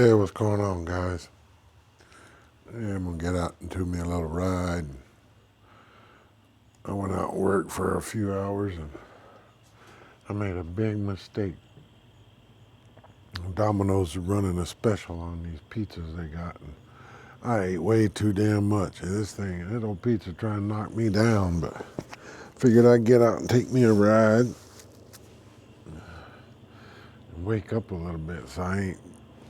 Hey, what's going on, guys? Yeah, I'm gonna get out and do me a little ride. I went out and worked for a few hours and I made a big mistake. Domino's is running a special on these pizzas they got, and I ate way too damn much. And this old pizza trying to knock me down, but figured I'd get out and take me a ride and wake up a little bit so I ain't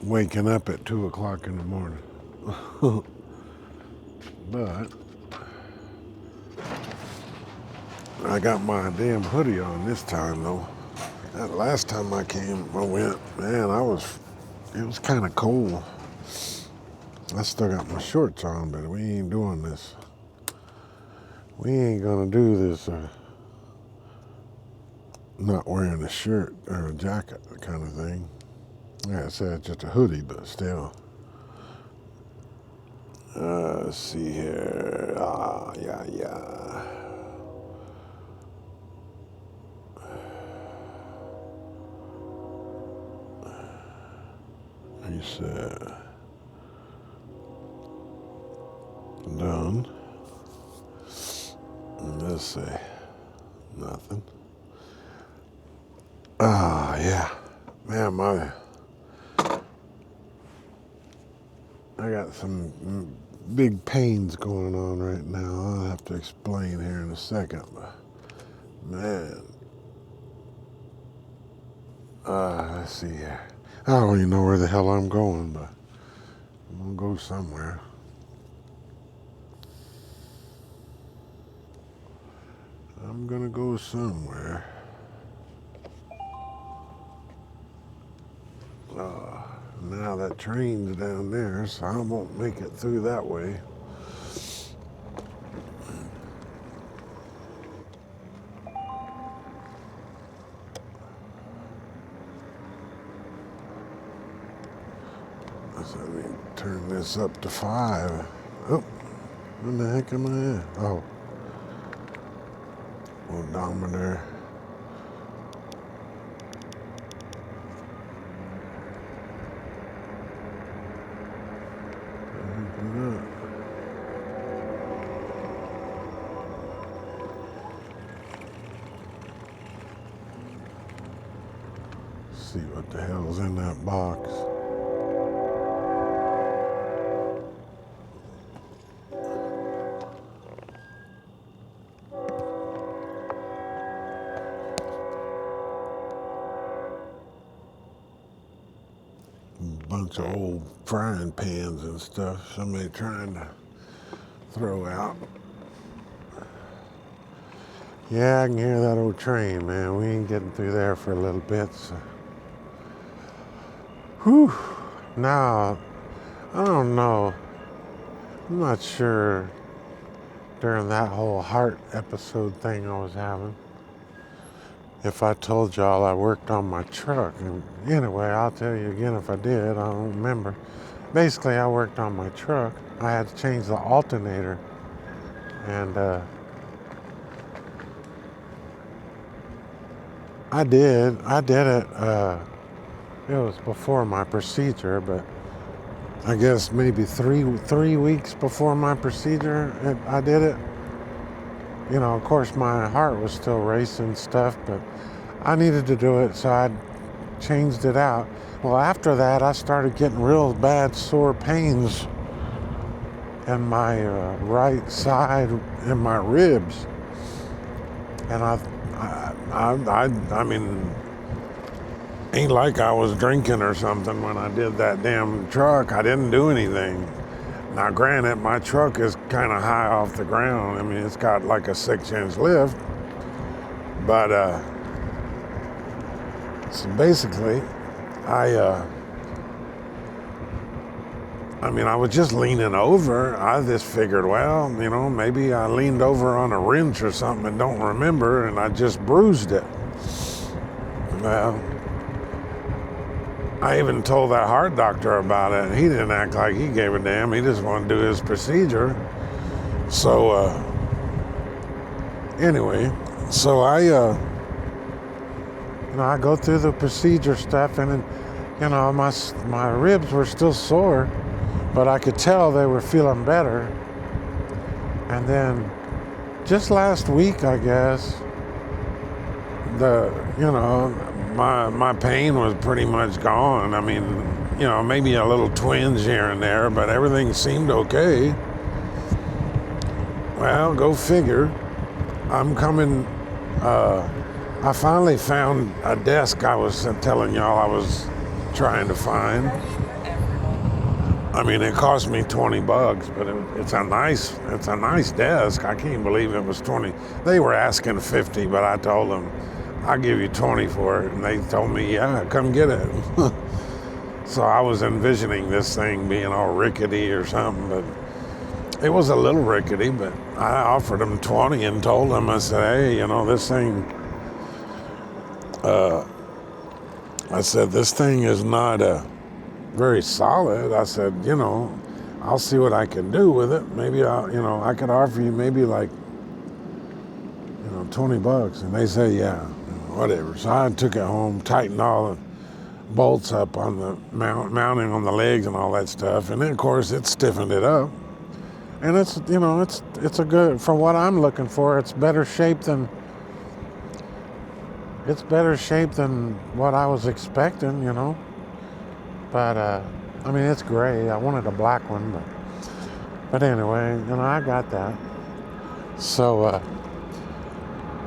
waking up at 2 o'clock in the morning. But I got my damn hoodie on this time, though. That last time I went, man, it was kind of cold. I still got my shorts on, but we ain't doing this. We ain't gonna do this not wearing a shirt or a jacket kind of thing. Yeah, I said it's just a hoodie, but still. Let's see here. Yeah. He said, done. Let's see. Nothing. Yeah. Man, I got some big pains going on right now. I'll have to explain here in a second, but man. Let's see here. I don't even know where the hell I'm going, but I'm gonna go somewhere. I'm gonna go somewhere. Now that train's down there, so I won't make it through that way. So let me turn this up to 5. Oh, what the heck am I at? Oh, odometer. See what the hell's in that box. Bunch of old frying pans and stuff somebody trying to throw out. Yeah, I can hear that old train, man. We ain't getting through there for a little bit. So. Whew. Now, I don't know. I'm not sure during that whole heart episode thing I was having if I told y'all I worked on my truck. And anyway, I'll tell you again if I did. I don't remember. Basically, I worked on my truck. I had to change the alternator. And I did it. It was before my procedure, but I guess maybe three weeks before my procedure, I did it. You know, of course, my heart was still racing stuff, but I needed to do it, so I changed it out. Well, after that, I started getting real bad sore pains in my right side in my ribs, and I mean, ain't like I was drinking or something when I did that damn truck. I didn't do anything. Now, granted, my truck is kind of high off the ground. I mean, it's got like a 6-inch lift. But, so basically, I was just leaning over. I just figured, well, you know, maybe I leaned over on a wrench or something and don't remember, and I just bruised it. Well, I even told that heart doctor about it, and he didn't act like he gave a damn. He just wanted to do his procedure. So, anyway, so I go through the procedure stuff, and then, you know, my ribs were still sore, but I could tell they were feeling better. And then just last week, I guess, my pain was pretty much gone. I mean, you know, maybe a little twinge here and there, but everything seemed okay. Well, go figure. I'm coming. I finally found a desk I was telling y'all I was trying to find. I mean, it cost me $20, but it's a nice desk. I can't believe it was 20. They were asking 50, but I told them I'll give you 20 for it, and they told me, yeah, come get it. So I was envisioning this thing being all rickety or something, but it was a little rickety. But I offered them 20 and told them, I said, hey, you know, this thing. I said, this thing is not very solid. I said, you know, I'll see what I can do with it. Maybe I could offer you maybe like, you know, $20. And they say, yeah, whatever. So I took it home, tightened all the bolts up on the mounting on the legs and all that stuff. And then of course it stiffened it up. And it's, you know, it's a good, for what I'm looking for, it's better shape than what I was expecting, you know. But, I mean, it's gray. I wanted a black one, but anyway, you know, I got that. So,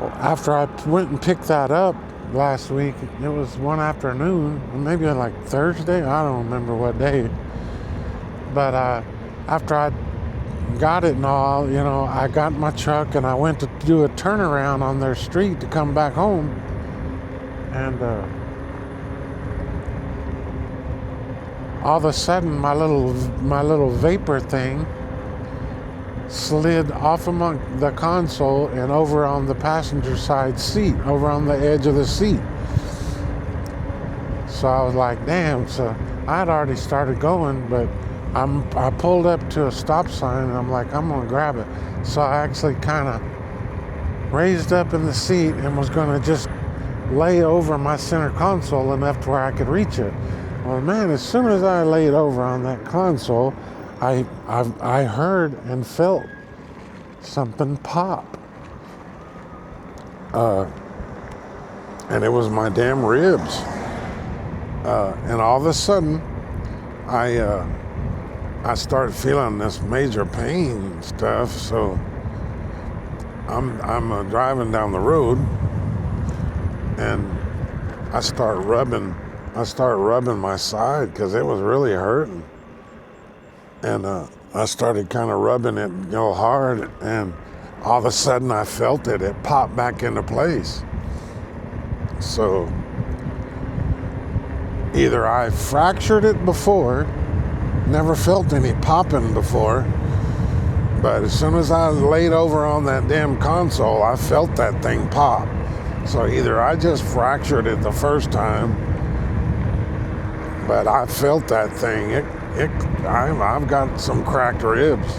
after I went and picked that up last week, it was one afternoon, maybe like Thursday, I don't remember what day. But, after I got it and all, you know, I got my truck and I went to do a turnaround on their street to come back home. And, all of a sudden, my little vapor thing slid off among the console and over on the passenger side seat, over on the edge of the seat. So I was like, damn. So I had already started going, but I pulled up to a stop sign and I'm like, I'm gonna grab it. So I actually kind of raised up in the seat and was gonna just lay over my center console enough to where I could reach it. Well, man, as soon as I laid over on that console, I heard and felt something pop. And it was my damn ribs. And all of a sudden, I started feeling this major pain stuff. So I'm driving down the road, and I start rubbing my side because it was really hurting. And I started kind of rubbing it, you know, hard, and all of a sudden I felt it. It popped back into place. So either I fractured it before, never felt any popping before, but as soon as I laid over on that damn console, I felt that thing pop. So either I just fractured it the first time, but I felt that thing. I've got some cracked ribs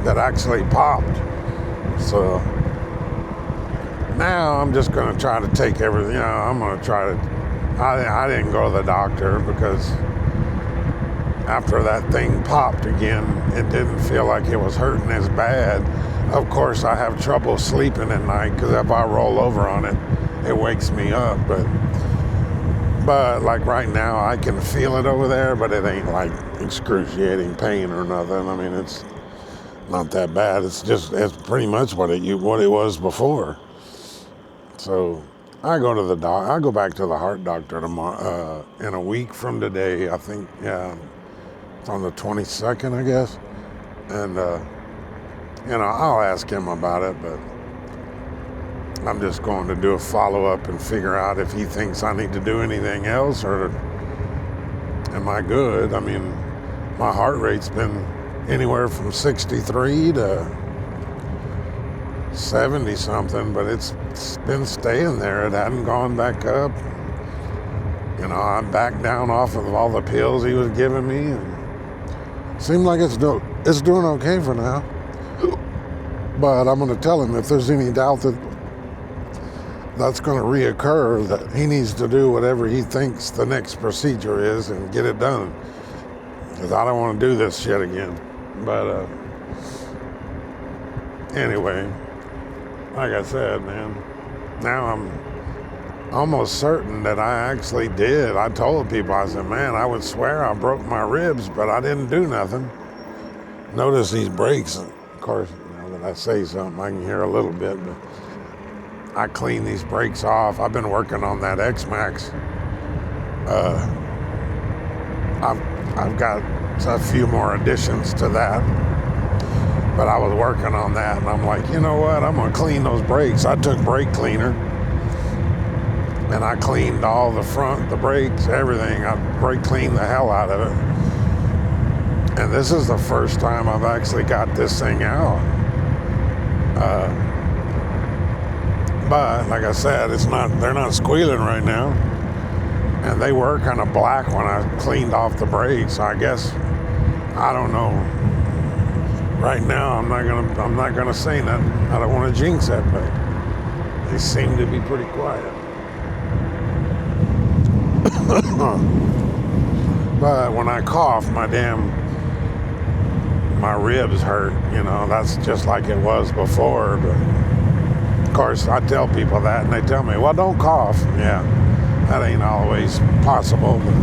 that actually popped. So now I'm just going to try to take everything. You know, I'm going to try to. I didn't go to the doctor because after that thing popped again, it didn't feel like it was hurting as bad. Of course, I have trouble sleeping at night because if I roll over on it, it wakes me up. But like right now, I can feel it over there, but it ain't like excruciating pain or nothing. I mean, it's not that bad. It's pretty much what it was before. So I go back to the heart doctor tomorrow, in a week from today. I think, yeah, it's on the 22nd, I guess. And you know, I'll ask him about it, but I'm just going to do a follow-up and figure out if he thinks I need to do anything else, or am I good? I mean, my heart rate's been anywhere from 63 to 70 something, but it's been staying there. It hadn't gone back up. You know, I'm back down off of all the pills he was giving me, and it seemed like it's doing okay for now. But I'm going to tell him if there's any doubt that that's going to reoccur, that he needs to do whatever he thinks the next procedure is and get it done. Because I don't want to do this shit again. But anyway, like I said, man, now I'm almost certain that I actually did. I told people, I said, man, I would swear I broke my ribs, but I didn't do nothing. Notice these brakes. Of course, now that I say something, I can hear a little bit, but I clean these brakes off. I've been working on that X-Max. I've got a few more additions to that, but I was working on that, and I'm like, you know what? I'm gonna clean those brakes. I took brake cleaner, and I cleaned all the front, the brakes, everything. I brake cleaned the hell out of it. And this is the first time I've actually got this thing out. But like I said, they're not squealing right now. And they were kind of black when I cleaned off the brakes. I guess, I don't know. Right now, I'm not gonna say nothing. I don't want to jinx it, but they seem to be pretty quiet. But when I cough, my ribs hurt. You know, that's just like it was before. But of course, I tell people that, and they tell me, "Well, don't cough." Yeah, that ain't always possible. But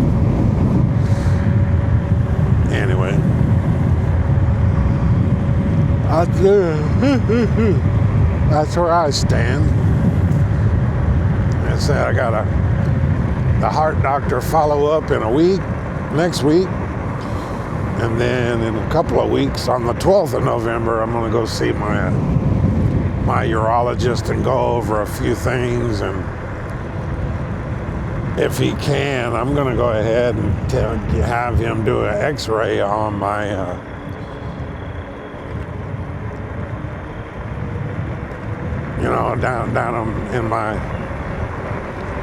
anyway, that's where I stand. I said I got the heart doctor follow up in a week, next week, and then in a couple of weeks, on the 12th of November, I'm going to go see my urologist and go over a few things, and if he can, I'm going to go ahead and have him do an x-ray on my down in my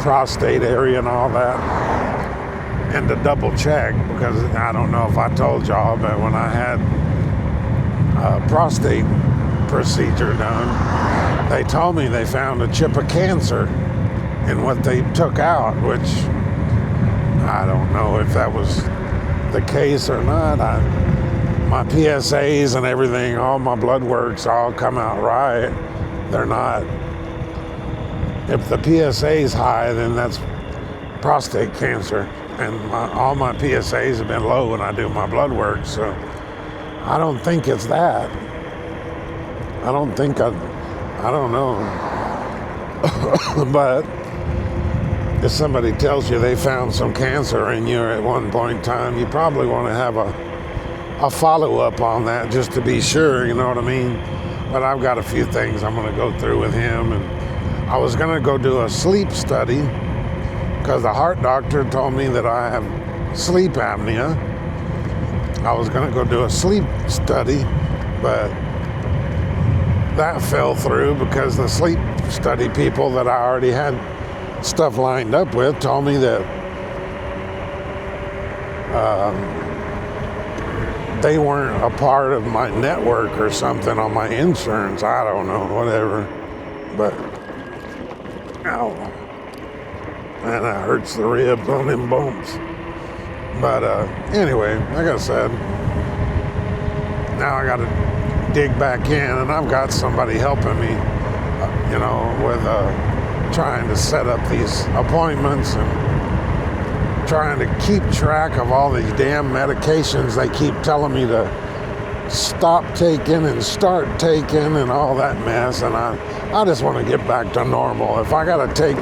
prostate area and all that, and to double check, because I don't know if I told y'all, but when I had a prostate procedure done, they told me they found a chip of cancer in what they took out, which I don't know if that was the case or not. My PSAs and everything, all my blood works all come out right. They're not. If the PSA is high, then that's prostate cancer. And all my PSAs have been low when I do my blood work, so I don't think it's that. I don't know. But if somebody tells you they found some cancer in you at one point in time, you probably want to have a follow-up on that just to be sure, you know what I mean? But I've got a few things I'm going to go through with him, and I was going to go do a sleep study because the heart doctor told me that I have sleep apnea. I was going to go do a sleep study, but that fell through because the sleep study people that I already had stuff lined up with told me that they weren't a part of my network or something on my insurance. I don't know, whatever. But, ow. Man, that hurts the ribs on them bumps. But anyway, like I said, now I got to dig back in, and I've got somebody helping me, with trying to set up these appointments and trying to keep track of all these damn medications they keep telling me to stop taking and start taking and all that mess. And I just want to get back to normal. If I got to take,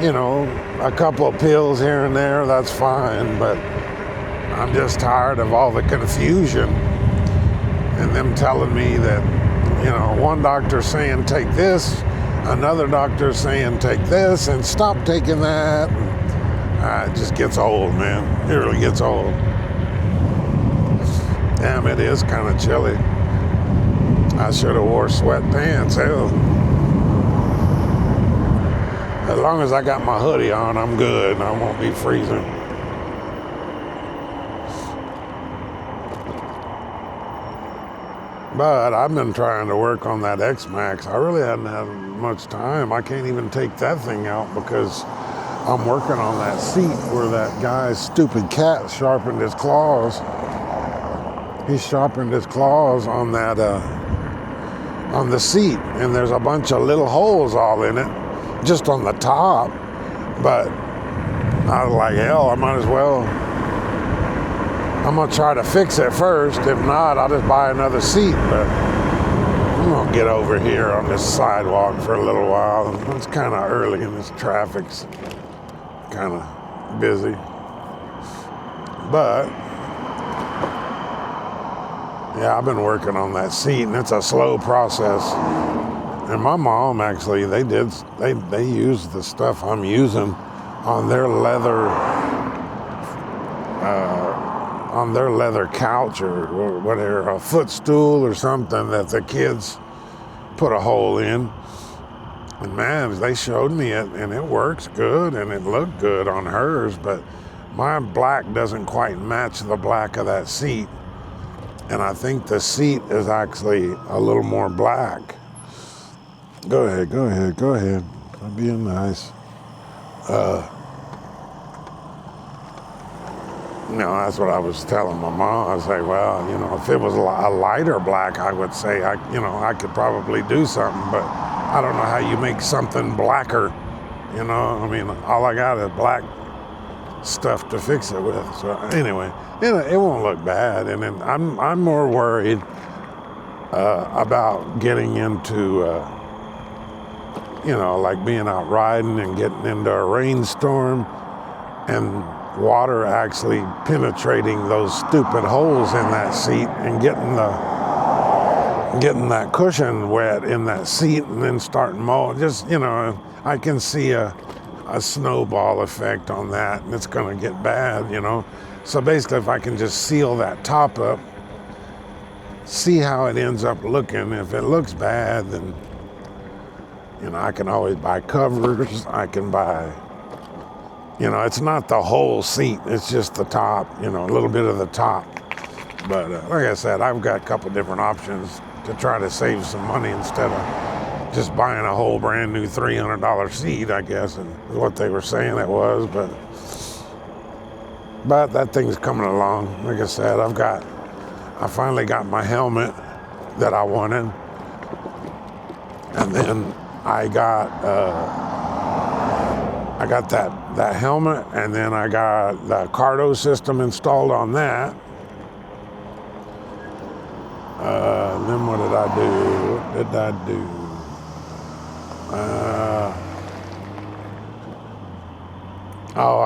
a couple of pills here and there, that's fine. But I'm just tired of all the confusion and them telling me that, one doctor saying take this, another doctor saying take this and stop taking that. It just gets old, man. It really gets old. Damn, it is kind of chilly. I should have wore sweatpants. Hell. As long as I got my hoodie on, I'm good. I won't be freezing. But I've been trying to work on that X-Max. I really hadn't had much time. I can't even take that thing out because I'm working on that seat where that guy's stupid cat sharpened his claws. He sharpened his claws on that, on the seat, and there's a bunch of little holes all in it, just on the top. But I was like, hell, I might as well. I'm gonna try to fix it first. If not, I'll just buy another seat. But I'm gonna get over here on this sidewalk for a little while. It's kind of early and this traffic's kind of busy. But yeah, I've been working on that seat, and it's a slow process. And my mom actually, they used the stuff I'm using on their leather couch or whatever, a footstool or something that the kids put a hole in. And man, they showed me it, and it works good, and it looked good on hers, but my black doesn't quite match the black of that seat. And I think the seat is actually a little more black. Go ahead. I'm being nice. That's what I was telling my mom. I was like, well, if it was a lighter black, I would say, I could probably do something, but I don't know how you make something blacker. All I got is black stuff to fix it with. So anyway, it won't look bad. And then I'm more worried about getting into, like being out riding and getting into a rainstorm and water actually penetrating those stupid holes in that seat and getting that cushion wet in that seat and then starting mowing. Just, I can see a snowball effect on that, and it's going to get bad, So basically, if I can just seal that top up, see how it ends up looking. If it looks bad, then, I can always buy covers. I can buy, it's not the whole seat. It's just the top, a little bit of the top. But like I said, I've got a couple different options to try to save some money instead of just buying a whole brand new $300 seat, I guess, and what they were saying it was. But that thing's coming along. Like I said, I finally got my helmet that I wanted. And then I got that helmet, and then I got the Cardo system installed on that. Then what did I do?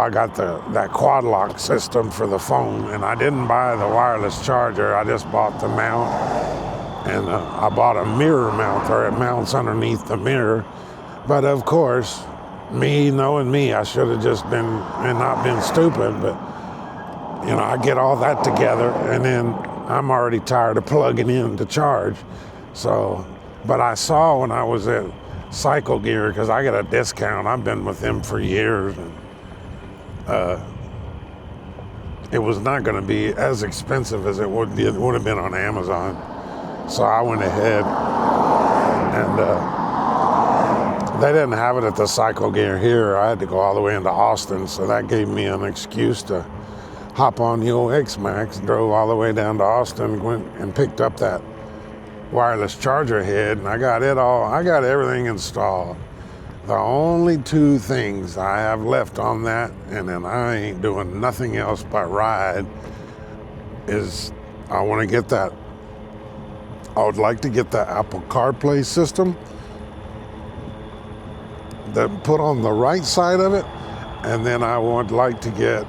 I got that quad lock system for the phone, and I didn't buy the wireless charger. I just bought the mount, and I bought a mirror mount, or it mounts underneath the mirror. But of course, knowing me, I should have just been and not been stupid. But I get all that together, and then I'm already tired of plugging in to charge. So, but I saw when I was at Cycle Gear, because I got a discount. I've been with them for years, and it was not going to be as expensive as it would have been on Amazon. So I went ahead, and they didn't have it at the Cycle Gear here. I had to go all the way into Austin, so that gave me an excuse to hop on the old X-Max, drove all the way down to Austin, went and picked up that wireless charger head, and I got everything installed. The only two things I have left on that, and then I ain't doing nothing else but ride, is I would like to get the Apple CarPlay system that put on the right side of it, and then I would like to get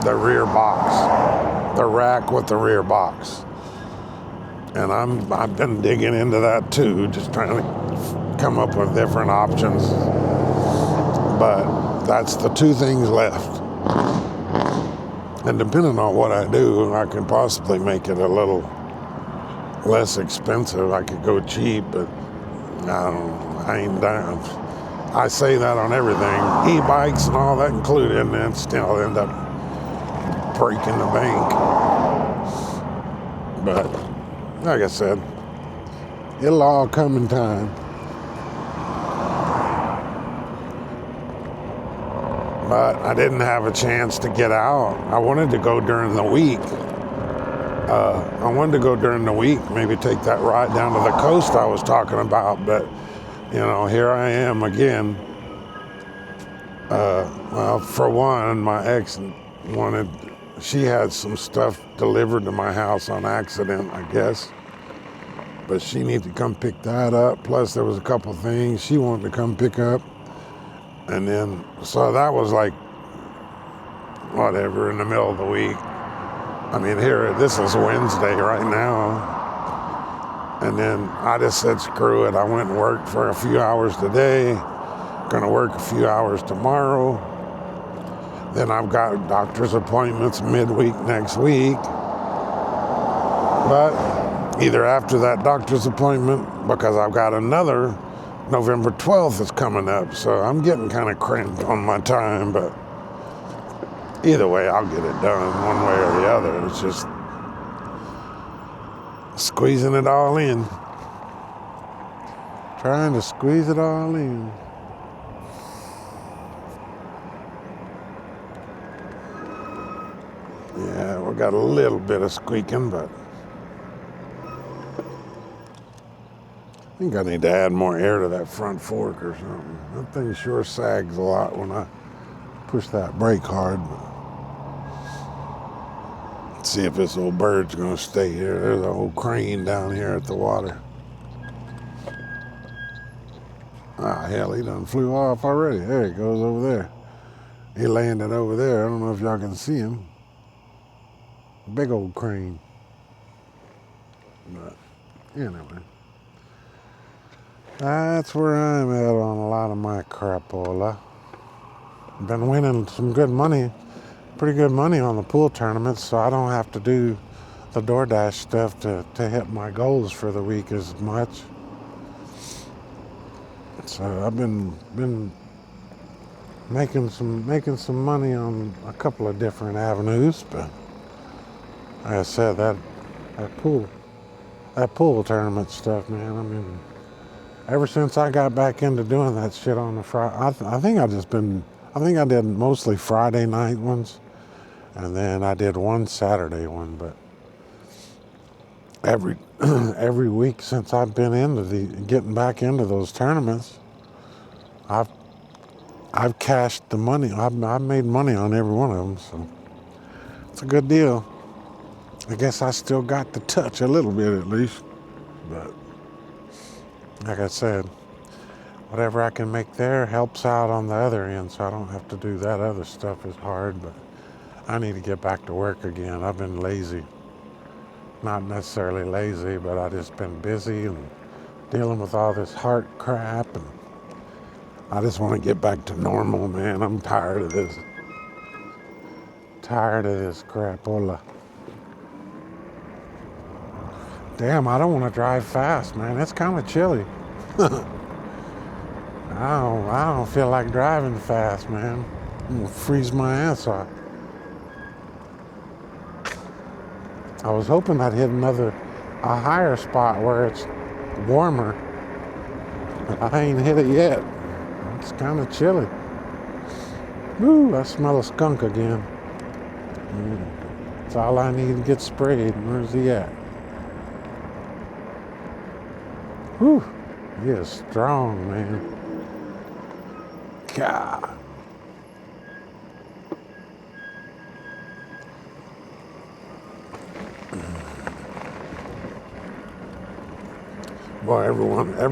the rear box, the rack with the rear box. And I've been digging into that too, just trying to come up with different options. But that's the two things left. And depending on what I do, I can possibly make it a little less expensive. I could go cheap, but I ain't down. I say that on everything, e-bikes and all that included, and then still end up breaking the bank. But like I said, it'll all come in time. But I didn't have a chance to get out. I wanted to go during the week. Maybe take that ride down to the coast I was talking about. But, here I am again. Well, for one, my ex she had some stuff delivered to my house on accident, I guess. But she needed to come pick that up. Plus, there was a couple things she wanted to come pick up. And then, so that was like, whatever, in the middle of the week. I mean, this is Wednesday right now. And then I just said, screw it. I went and worked for a few hours today. Gonna work a few hours tomorrow. Then I've got doctor's appointments midweek next week. But either after that doctor's appointment, because I've got another November 12th is coming up. So I'm getting kind of cramped on my time, but either way, I'll get it done one way or the other. It's just squeezing it all in. Trying to squeeze it all in. Yeah, we got a little bit of squeaking, but I think I need to add more air to that front fork or something. That thing sure sags a lot when I push that brake hard. Let's see if this old bird's gonna stay here. There's a whole crane down here at the water. Ah, hell, he done flew off already. There he goes over there. He landed over there. I don't know if y'all can see him. Big old crane. But anyway, that's where I'm at on a lot of my crapola. Been winning some good money, pretty good money on the pool tournaments, so I don't have to do the DoorDash stuff to hit my goals for the week as much. So I've been making some money on a couple of different avenues, but like I said, that pool tournament stuff, man. I mean, ever since I got back into doing that shit on the Friday, I think I did mostly Friday night ones, and then I did one Saturday one. But every week since I've been getting back into those tournaments, I've cashed the money. I've made money on every one of them, so it's a good deal. I guess I still got the touch a little bit at least, but like I said, whatever I can make there helps out on the other end, so I don't have to do that other stuff as hard. But I need to get back to work again. I've been lazy. Not necessarily lazy, but I just been busy and dealing with all this heart crap, and I just want to get back to normal, man. I'm tired of this. Tired of this crapola. Damn, I don't want to drive fast, man. It's kind of chilly. I don't feel like driving fast, man. I'm gonna freeze my ass off. I was hoping I'd hit a higher spot where it's warmer, but I ain't hit it yet. It's kind of chilly. Woo, I smell a skunk again. That's all I need to get sprayed. Where's he at? Whew, he is strong, man. God. Boy, every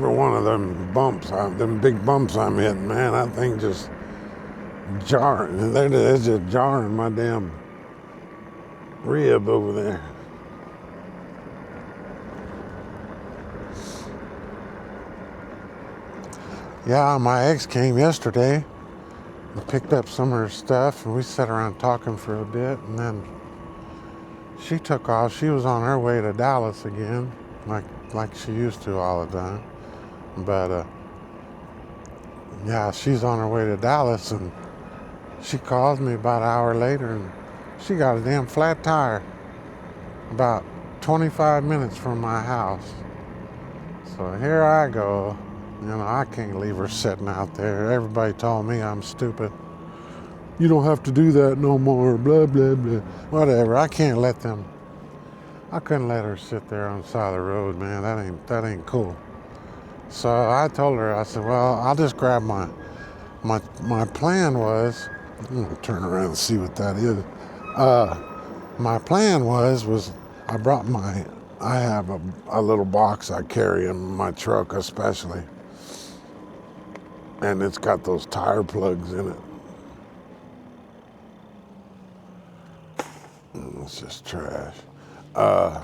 one of them big bumps I'm hitting, man, that thing just jarring. They're just jarring my damn rib over there. Yeah, my ex came yesterday and picked up some of her stuff, and we sat around talking for a bit, and then she took off. She was on her way to Dallas again, like she used to all the time. But yeah, she's on her way to Dallas, and she calls me about an hour later, and she got a damn flat tire about 25 minutes from my house. So here I go. You know, I can't leave her sitting out there. Everybody told me I'm stupid. You don't have to do that no more, blah, blah, blah. Whatever, I couldn't let her sit there on the side of the road, man. That ain't cool. So I told her, I said, well, I'll just grab my plan was, I'm gonna turn around and see what that is. My plan was I have a little box I carry in my truck especially. And it's got those tire plugs in it. It's just trash. I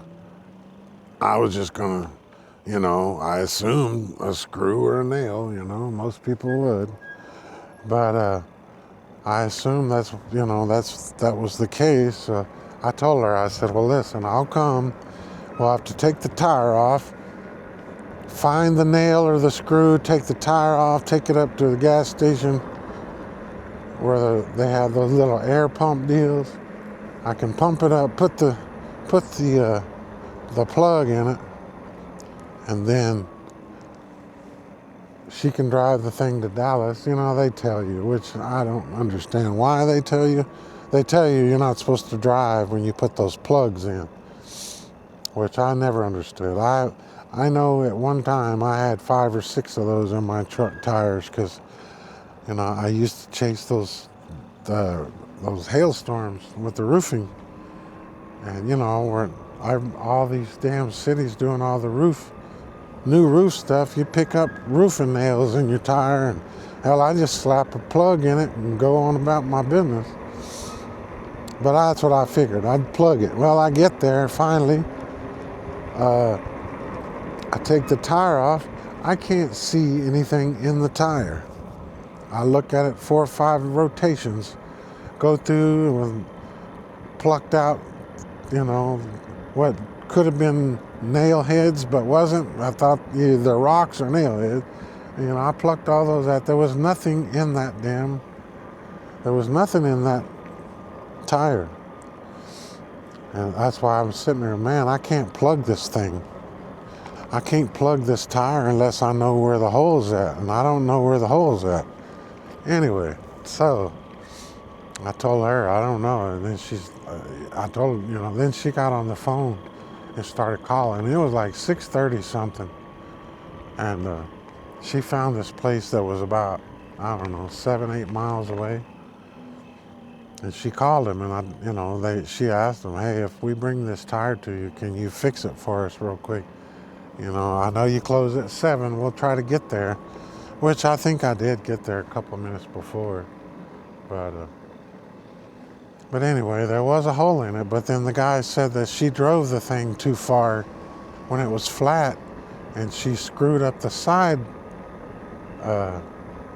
was just gonna, I assumed a screw or a nail, most people would. But I assumed that was the case. I told her, I said, well, listen, I'll come. We'll have to take the tire off, find the nail or the screw, take the tire off, take it up to the gas station where they have those little air pump deals. I can pump it up, put the plug in it, and then she can drive the thing to Dallas. They tell you, which I don't understand why they tell you. They tell you you're not supposed to drive when you put those plugs in, which I never understood. I know at one time I had 5 or 6 of those in my truck tires because, I used to chase those hailstorms with the roofing. And, all these damn cities doing all the new roof stuff, you pick up roofing nails in your tire, and hell, I just slap a plug in it and go on about my business. But that's what I figured. I'd plug it. Well, I get there finally. I take the tire off. I can't see anything in the tire. I look at it 4 or 5 rotations, go through and plucked out, what could have been nail heads but wasn't. I thought either rocks or nail heads. I plucked all those out. There was nothing in that tire. And that's why I'm sitting there, man, I can't plug this thing. I can't plug this tire unless I know where the hole's at, and I don't know where the hole's at. Anyway, so I told her, I don't know, and then then she got on the phone and started calling. It was like 6:30 something, and she found this place that was about, 7-8 miles away. And she called him, and she asked him, hey, if we bring this tire to you, can you fix it for us real quick? I know you close at 7. We'll try to get there, which I think I did get there a couple of minutes before. But anyway, there was a hole in it. But then the guy said that she drove the thing too far when it was flat, and she screwed up the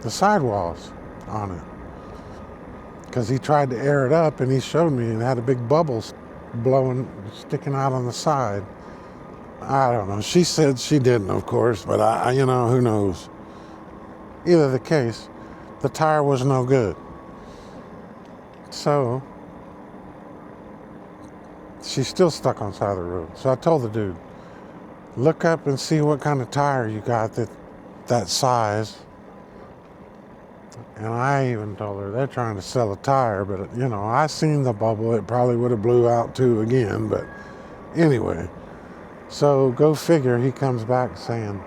sidewalls on it. Because he tried to air it up, and he showed me, and it had a big bubble sticking out on the side. I don't know. She said she didn't, of course, but who knows? Either the case, the tire was no good. So she's still stuck on the side of the road. So I told the dude, look up and see what kind of tire you got that size. And I even told her they're trying to sell a tire, but I seen the bubble. It probably would have blew out too again. But anyway, so go figure. He comes back saying,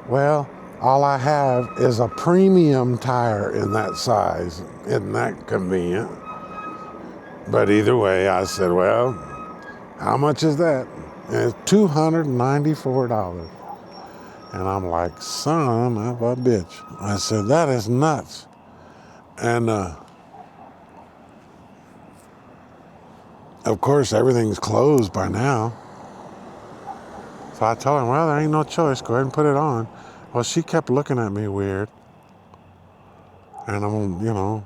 well, all I have is a premium tire in that size. Isn't that convenient? But either way, I said, well, how much is that? And it's $294. And I'm like, son of a bitch. I said, that is nuts. And of course, everything's closed by now. So I told him, well, there ain't no choice. Go ahead and put it on. Well, she kept looking at me weird. And I'm,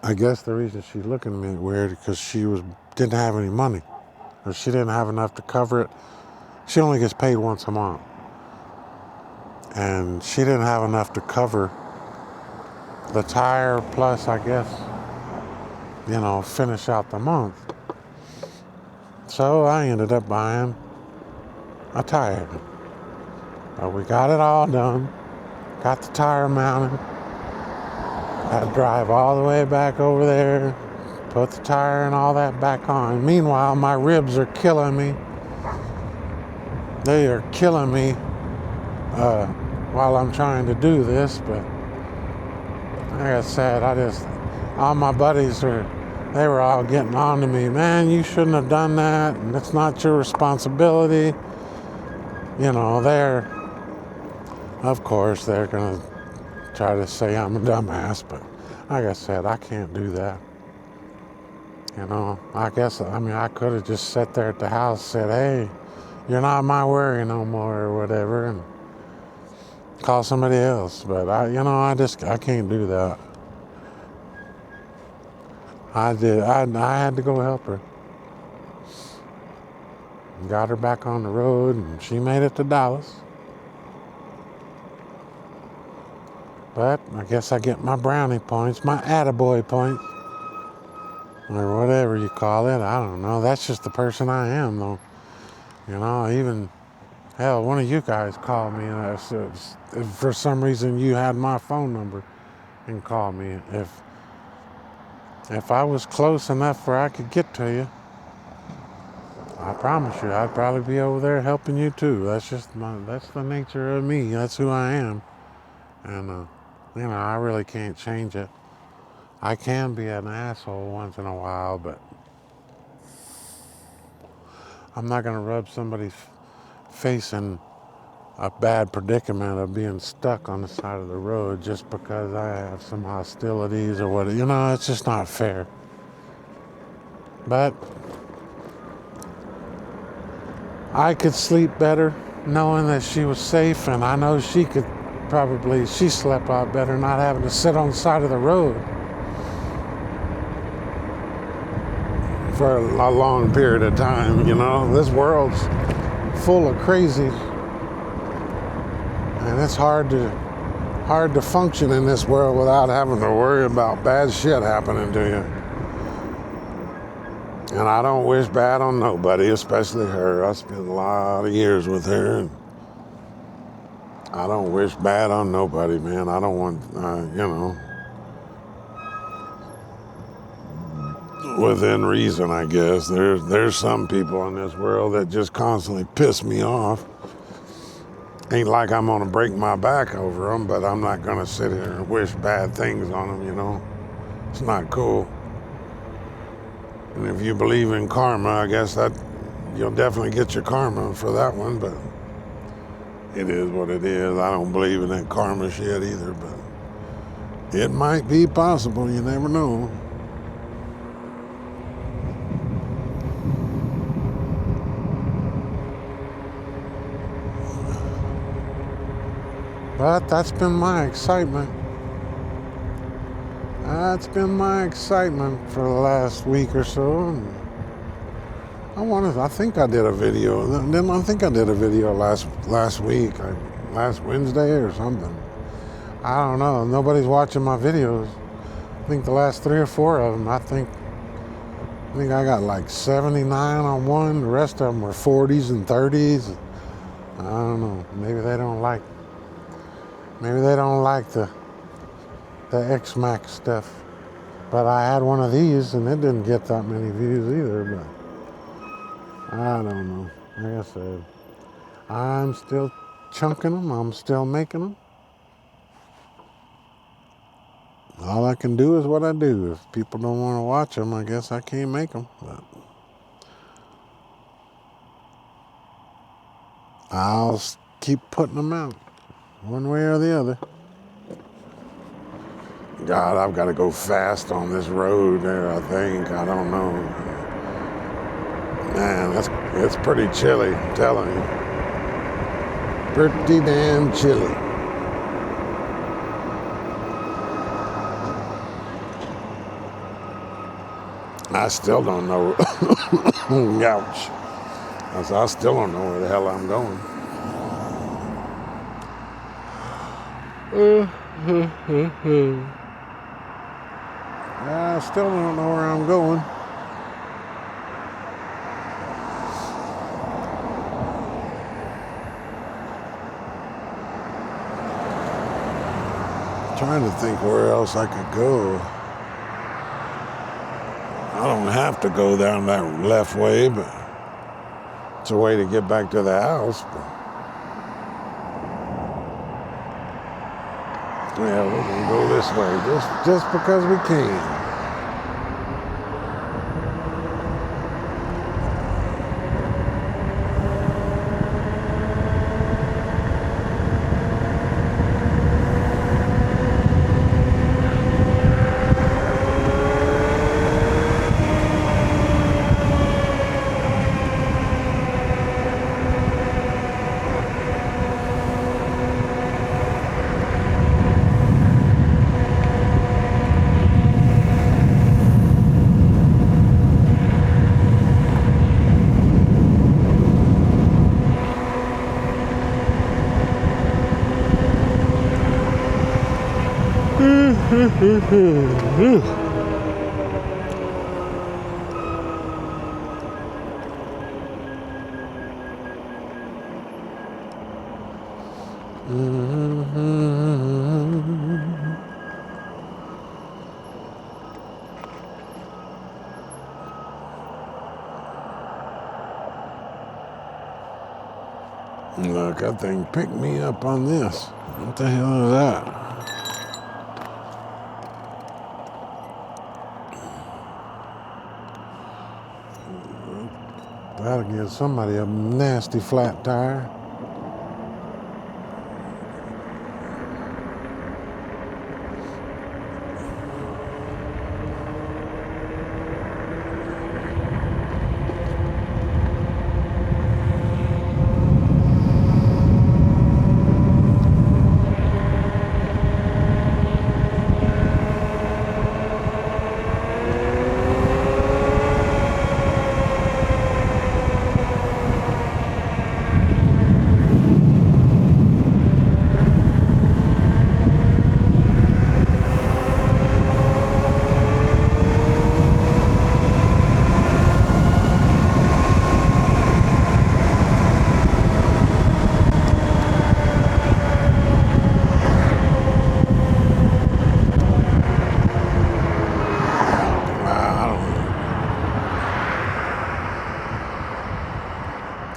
I guess the reason she's looking at me weird is because she didn't have any money. Or she didn't have enough to cover it. She only gets paid once a month. And she didn't have enough to cover the tire plus, I guess, finish out the month. So I ended up buying a tire. But we got it all done. Got the tire mounted. Had to drive all the way back over there. Put the tire and all that back on. Meanwhile, my ribs are killing me. They are killing me while I'm trying to do this. But like I said, all my buddies they were all getting on to me. Man, you shouldn't have done that. And it's not your responsibility. You know, of course, they're going to try to say I'm a dumbass. But like I said, I can't do that. You know, I could have just sat there at the house and said, hey, you're not my worry no more or whatever, and call somebody else. But I can't do that. I had to go help her. Got her back on the road, and she made it to Dallas. But I guess I get my brownie points, my attaboy points, or whatever you call it. I don't know. That's just the person I am, though. You know, even, hell, one of you guys called me, and if for some reason you had my phone number and called me. If I was close enough where I could get to you, I promise you, I'd probably be over there helping you too. That's the nature of me. That's who I am. And, I really can't change it. I can be an asshole once in a while, but I'm not going to rub somebody's face in a bad predicament of being stuck on the side of the road just because I have some hostilities or what. It's just not fair. But I could sleep better knowing that she was safe, and I know she slept out better not having to sit on the side of the road for a long period of time. This world's full of crazy, and it's hard to function in this world without having to worry about bad shit happening to you. And I don't wish bad on nobody, especially her. I spent a lot of years with her, and I don't wish bad on nobody, man. I don't want, within reason, I guess. There's some people in this world that just constantly piss me off. Ain't like I'm gonna break my back over them, but I'm not gonna sit here and wish bad things on them, It's not cool. And if you believe in karma, I guess that you'll definitely get your karma for that one, but it is what it is. I don't believe in that karma shit either, but it might be possible. You never know. But that's been my excitement. That's been my excitement for the last week or so. I think I did a video. I think I did a video last week, last Wednesday or something. I don't know. Nobody's watching my videos. I think the last 3 or 4 of them, I think I got like 79 on one. The rest of them were 40s and 30s. I don't know. Maybe they don't like the X-Max stuff. But I had one of these and it didn't get that many views either. But I don't know. Like I said, I'm still chunking them. I'm still making them. All I can do is what I do. If people don't want to watch them, I guess I can't make them. But I'll keep putting them out, one way or the other. God, I've got to go fast on this road there, I think. I don't know. Man, it's pretty chilly, I'm telling you. Pretty damn chilly. I still don't know. Ouch. I still don't know where the hell I'm going. I still don't know where I'm going. Trying to think where else I could go. I don't have to go down that left way, but it's a way to get back to the house. Yeah, we're gonna go this way just because we can. Look, that thing picked me up on this. What the hell is that? That'll give somebody a nasty flat tire.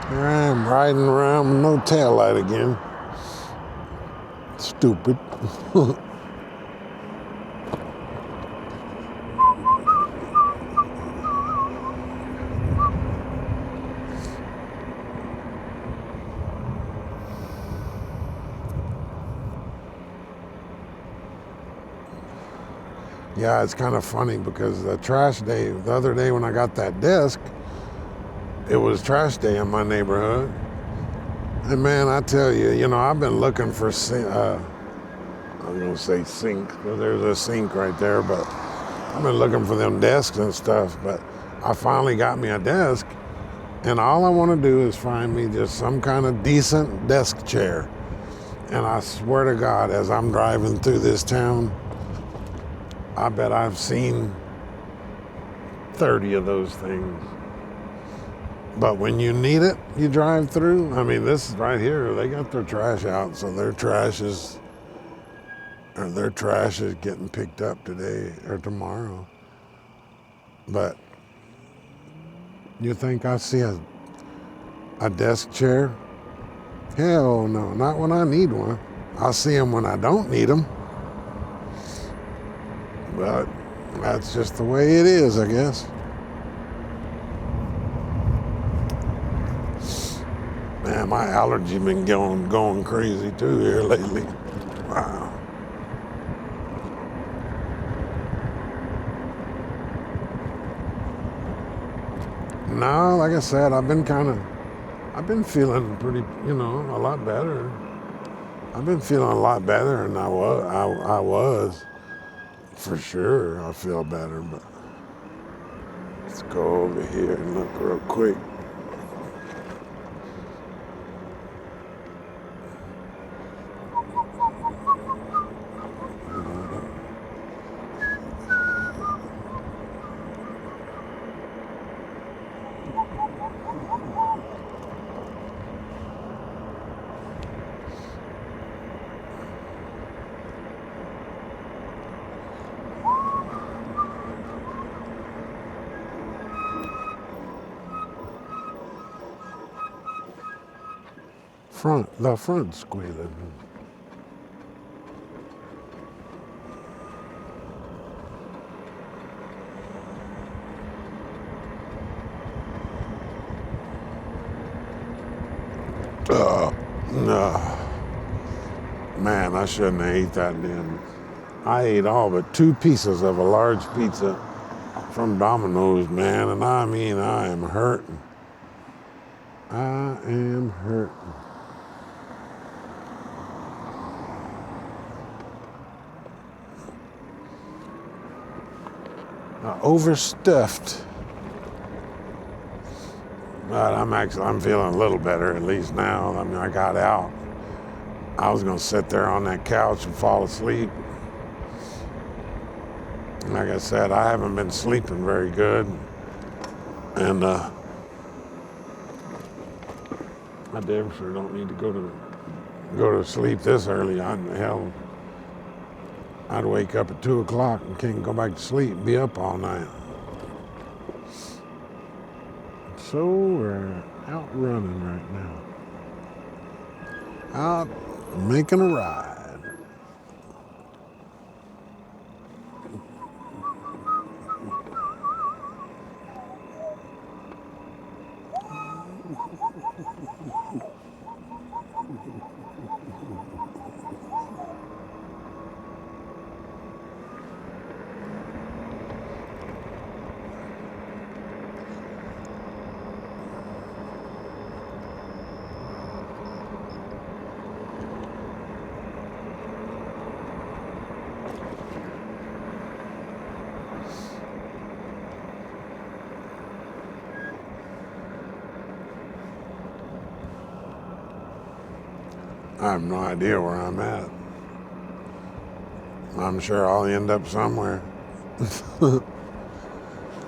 Here I am riding around with no taillight again. Stupid. Yeah, it's kind of funny because the trash day, the other day when I got that desk, it was trash day in my neighborhood. And man, I tell you, I've been looking for, I'm going to say sink, because there's a sink right there, but I've been looking for them desks and stuff, but I finally got me a desk, and all I want to do is find me just some kind of decent desk chair. And I swear to God, as I'm driving through this town, I bet I've seen 30 of those things. But when you need it, you drive through. I mean, this right here, they got their trash out, so their trash is getting picked up today or tomorrow. But you think I see a desk chair? Hell no, not when I need one. I'll see them when I don't need them. But that's just the way it is, I guess. Man, my allergy been going crazy too here lately. Wow. No, like I said, I've been feeling pretty, a lot better. I've been feeling a lot better than I was. For sure, I feel better, but let's go over here and look real quick. the front squealing. No. Man, I shouldn't have ate that then. I ate all but 2 pieces of a large pizza from Domino's, man, and I mean, I am hurting. I am hurting. Overstuffed. But I'm feeling a little better at least now. I mean, I got out. I was gonna sit there on that couch and fall asleep. Like I said, I haven't been sleeping very good. And I damn sure don't need to go to sleep this early. I'd wake up at 2 o'clock and can't go back to sleep and be up all night. So we're out running right now. Out making a ride. I have no idea where I'm at. I'm sure I'll end up somewhere.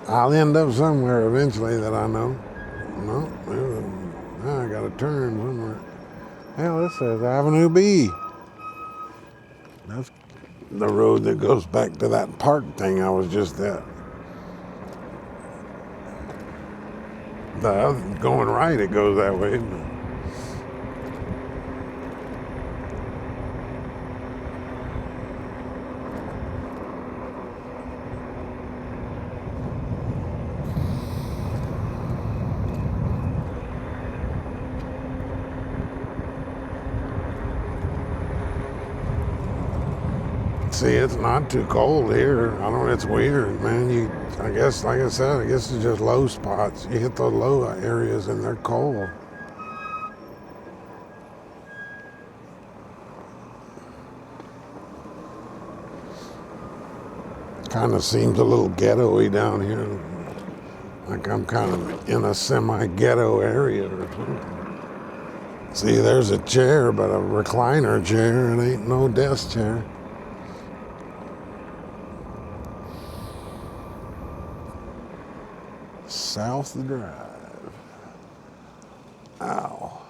I'll end up somewhere eventually that I know. No, I got to turn somewhere. Hell, this says Avenue B. That's the road that goes back to that park thing I was just at. Going right, it goes that way. See, it's not too cold here. It's weird, man. I guess, like I said, it's just low spots. You hit those low areas and they're cold. Kind of seems a little ghetto-y down here. Like I'm kind of in a semi-ghetto area or something. See, there's a chair, but a recliner chair. It ain't no desk chair. South Drive. Ow.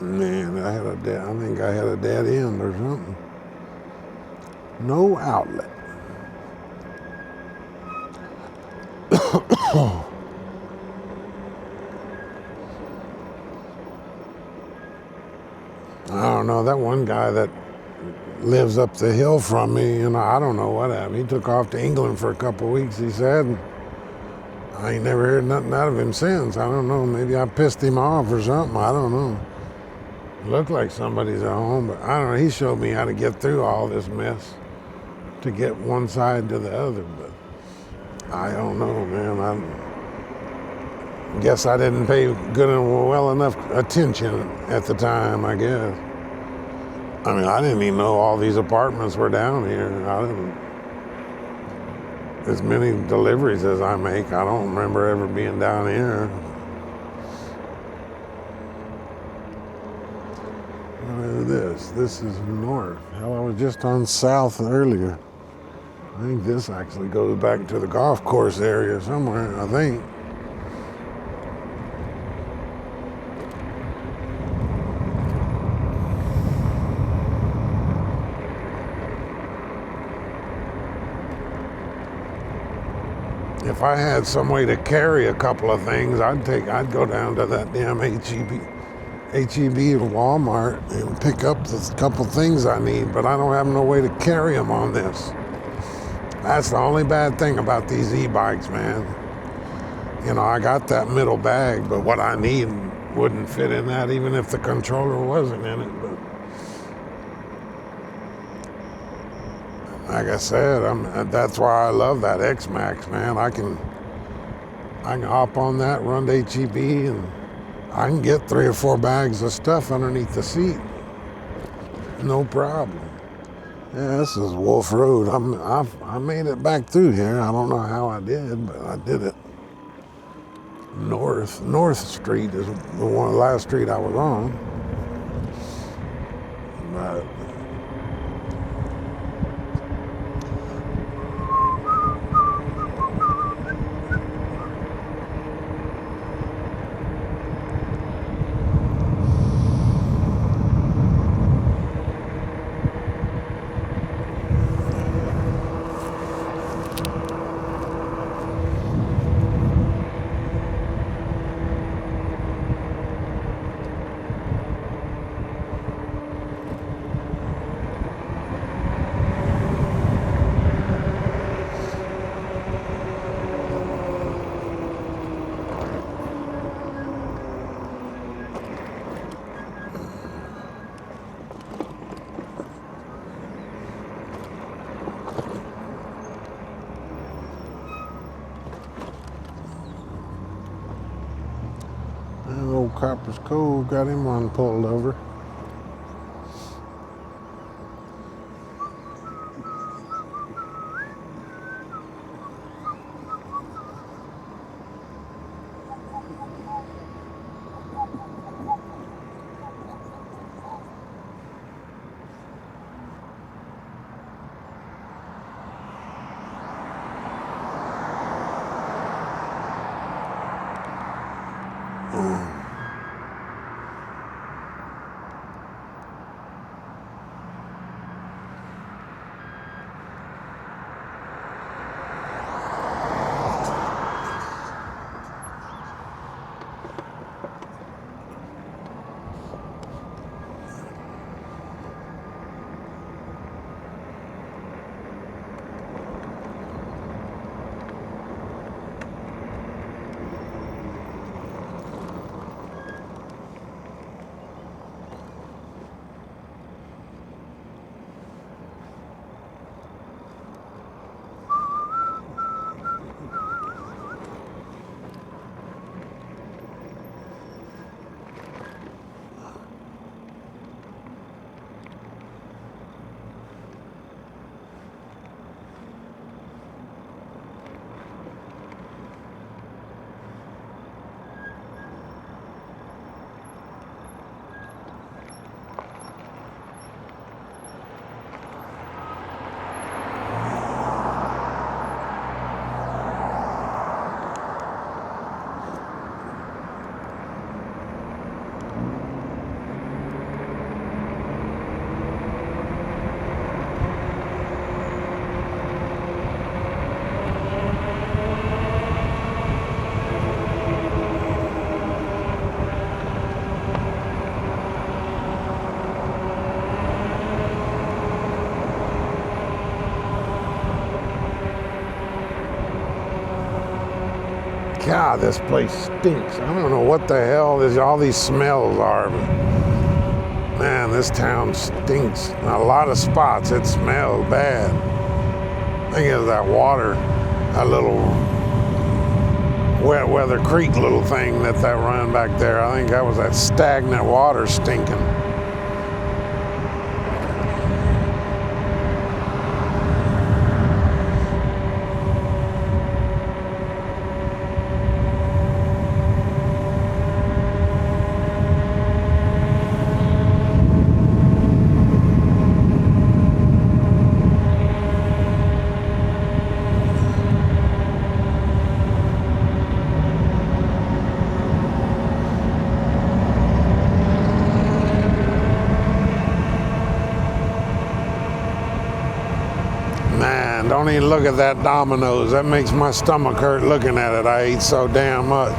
Man, I think I had a dead end or something. No outlet. I don't know, that one guy that lives up the hill from me, I don't know what happened. He took off to England for a couple of weeks, he said. And I ain't never heard nothing out of him since. I don't know, maybe I pissed him off or something, I don't know. It looked like somebody's at home, but I don't know, he showed me how to get through all this mess to get one side to the other, but I don't know, man. I guess I didn't pay good and well enough attention at the time, I guess. I mean, I didn't even know all these apartments were down here. As many deliveries as I make, I don't remember ever being down here. Look at this. This is north. Hell, I was just on south earlier. I think this actually goes back to the golf course area somewhere, I think. if I had some way to carry a couple of things, I'd go down to that damn HEB or Walmart and pick up the couple things I need, but I don't have no way to carry them on this. That's the only bad thing about these e-bikes, man. You know, I got that middle bag, but what I need wouldn't fit in that even if the controller wasn't in it. But like I said, that's why I love that X-Max, man. I can hop on that, run to HEB, and I can get 3 or 4 bags of stuff underneath the seat. No problem. Yeah, this is Wolf Road. I made it back through here. I don't know how I did, but I did it. North Street is the last street I was on. But old Copper's Cove got him one pulled over. God, this place stinks. I don't know what the hell all these smells are. But man, this town stinks. In a lot of spots, it smells bad. I think it's that water, that little Wet Weather Creek little thing that run back there. I think that was that stagnant water stinking. mean, look at that Domino's. That makes my stomach hurt looking at it. I ate so damn much.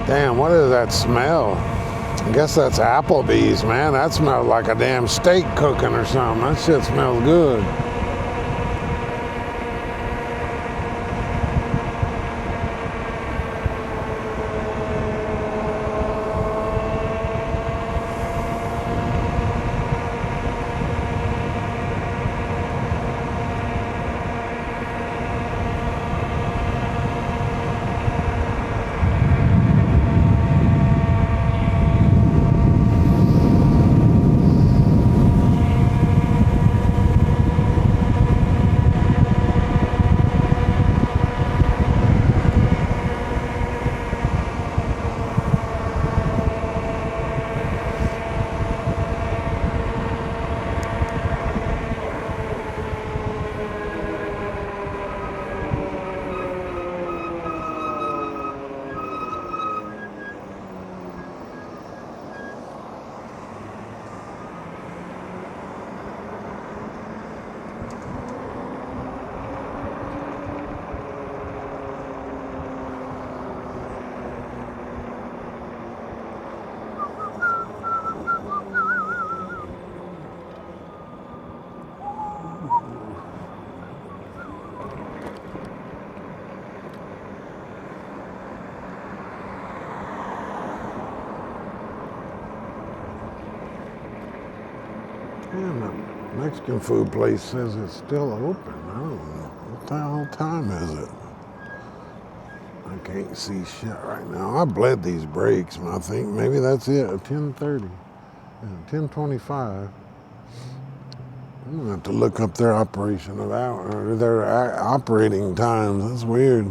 Damn, what is that smell? I guess that's Applebee's, man. That smells like a damn steak cooking or something. That shit smells good. Damn, the Mexican food place says it's still open. I don't know. What the hell time is it? I can't see shit right now. I bled these brakes, and I think maybe that's it. 10:30, 10:25. I'm gonna have to look up their operation of hour, or their operating times. That's weird.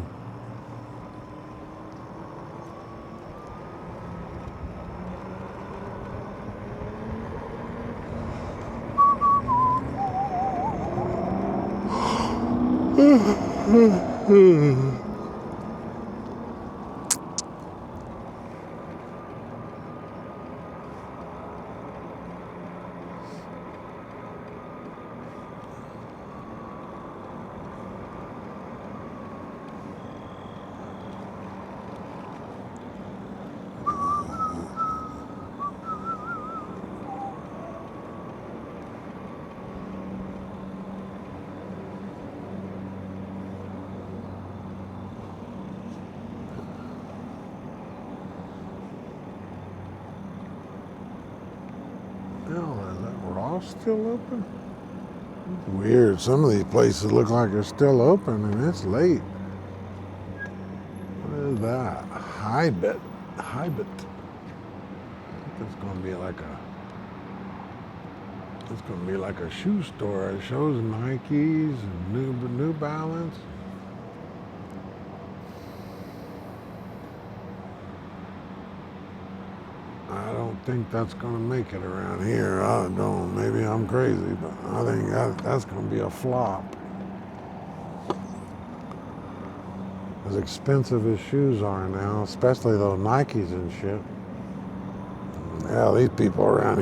Hell, is that Ross still open? It's weird. Some of these places look like they're still open, and it's late. What is that? Hybit. I think it's gonna be like a. It's gonna be like a shoe store. It shows Nikes and New Balance. I don't think that's going to make it around here. I don't. Maybe I'm crazy, but I think that's going to be a flop. As expensive as shoes are now, especially those Nikes and shit. Hell, these people around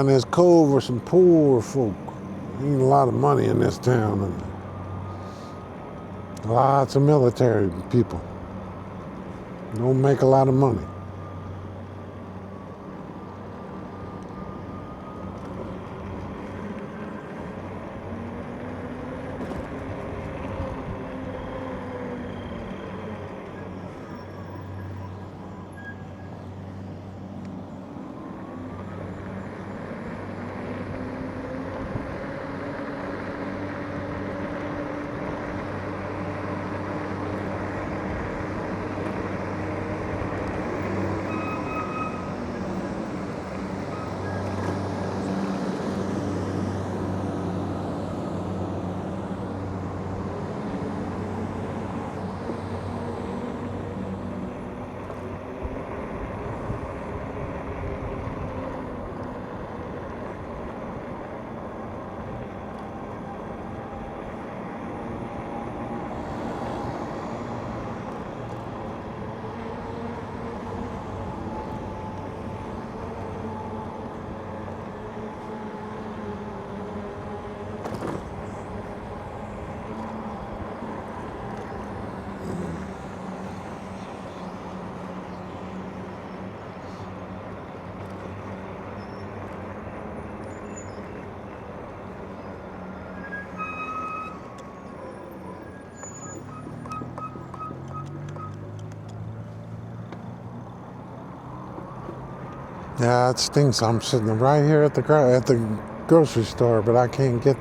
this cove are some poor folk. Ain't a lot of money in this town, and lots of military people. Don't make a lot of money. Yeah, it stinks. I'm sitting right here at the grocery store, but I can't get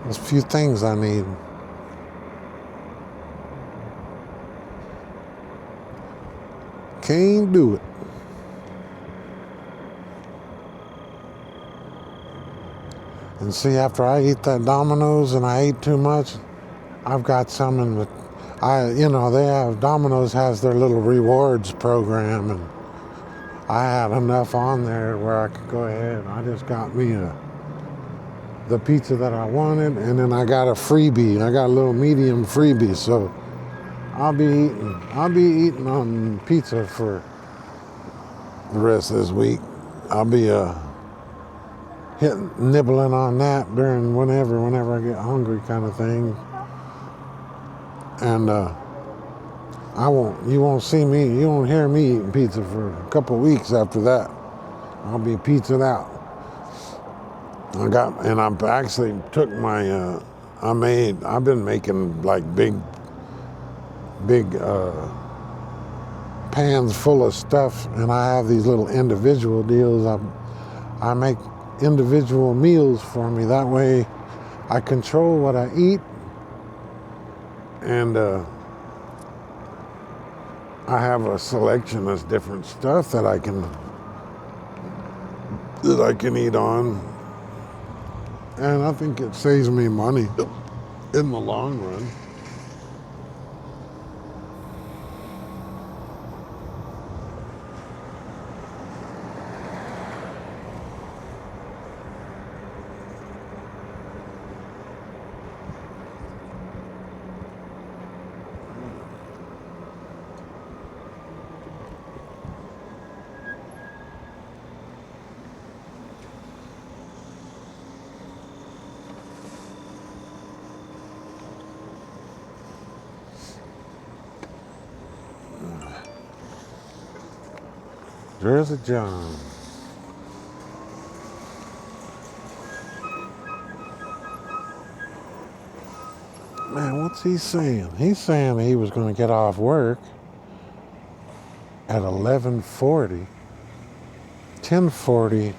those few things I need. Can't do it. And see, after I eat that Domino's and I ate too much, I've got some in the, they have, Domino's has their little rewards program, and I had enough on there where I could go ahead. I just got me the pizza that I wanted, and then I got a freebie. I got a little medium freebie, so I'll be eating on pizza for the rest of this week. I'll be nibbling on that during whenever I get hungry, kind of thing. And you won't see me, you won't hear me eating pizza for a couple of weeks after that. I'll be pizzaed out. I've actually took my, I've been making like big pans full of stuff, and I have these little individual deals. I make individual meals for me. That way I control what I eat, and I have a selection of different stuff that I can eat on, and I think it saves me money in the long run. Jersey John. Man, what's he saying? He's saying he was going to get off work at 11:40. 10:40.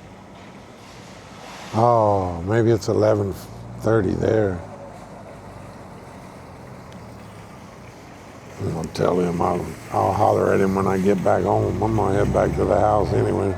Oh, maybe it's 11:30 there. I'm gonna tell him I'll holler at him when I get back home. I'm gonna head back to the house anyway.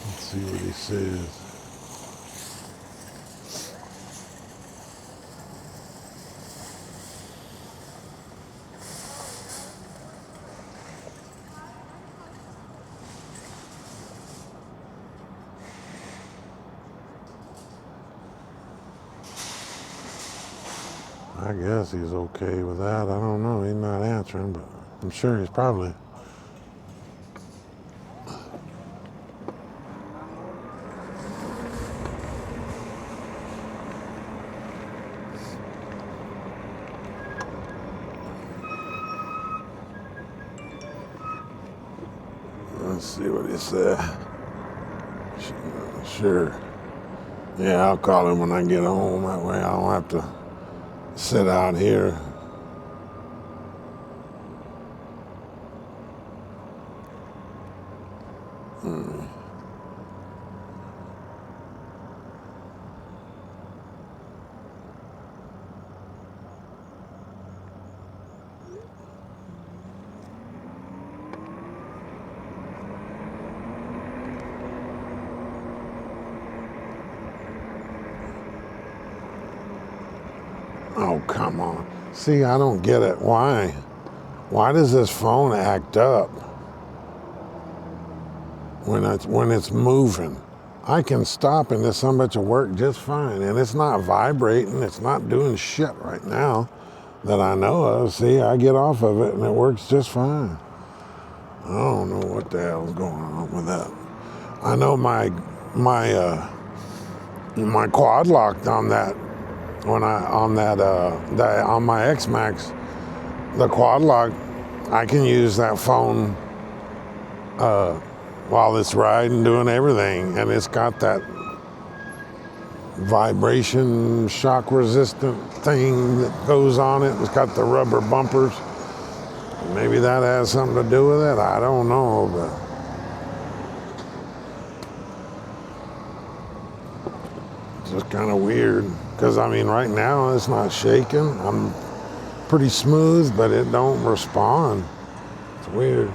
Let's see what he says. I guess he's okay with that. I don't know. He's not answering, but I'm sure he's probably. Let's see what he said. Sure. Yeah, I'll call him when I get home. That way I don't have to sit out here. Oh, come on. See, I don't get it. Why? Why does this phone act up when it's moving? I can stop and this son of a bitch will work just fine. And it's not vibrating. It's not doing shit right now that I know of. See, I get off of it and it works just fine. I don't know what the hell's going on with that. I know my quad locked on that on my X-Max, the quad lock, I can use that phone while it's riding, doing everything, and it's got that vibration shock resistant thing that goes on it. It's got the rubber bumpers. Maybe that has something to do with it. I don't know, but it's just kind of weird. Because I mean, right now it's not shaking. I'm pretty smooth, but it don't respond. It's weird.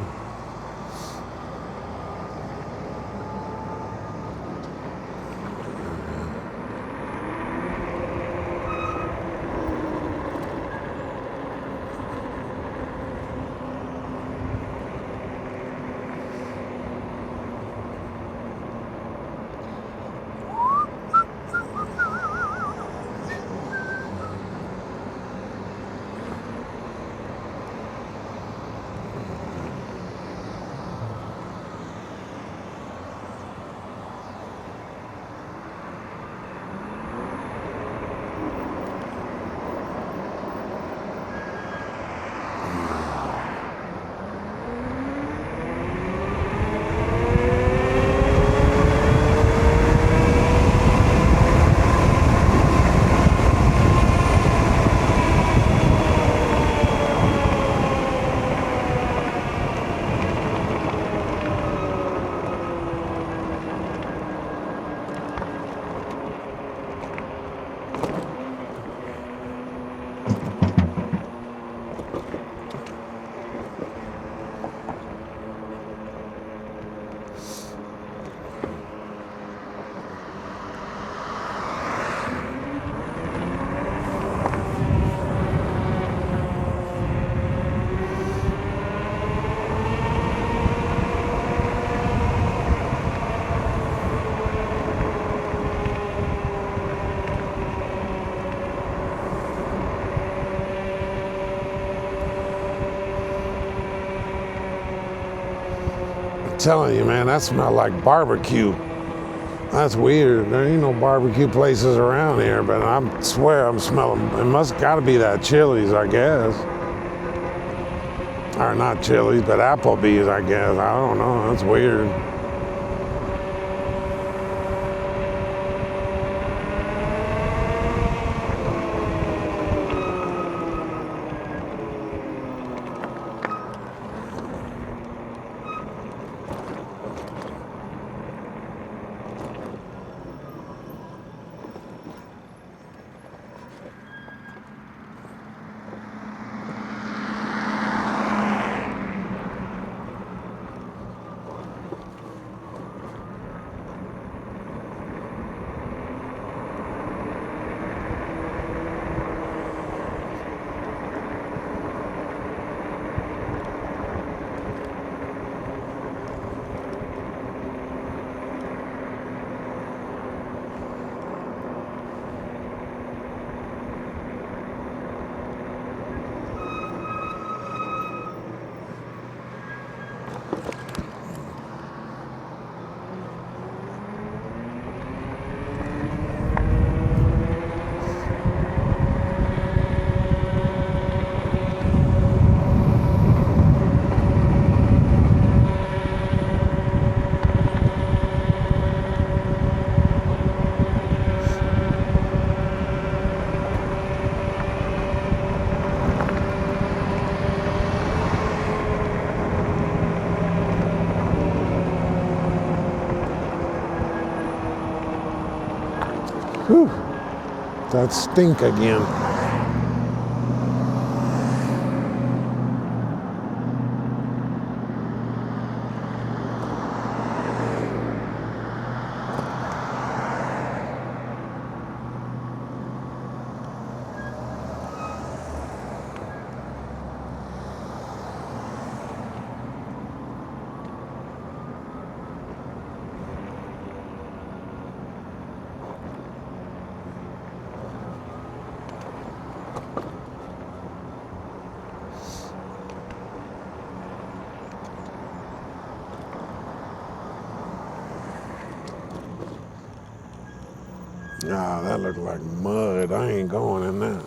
Telling you, man, that smelled like barbecue. That's weird. There ain't no barbecue places around here, but I swear I'm smelling. It must got to be that Chili's, I guess. Or not Chili's, but Applebee's, I guess. I don't know. That's weird. Whew, that stink again. Ah, that looked like mud. I ain't going in that.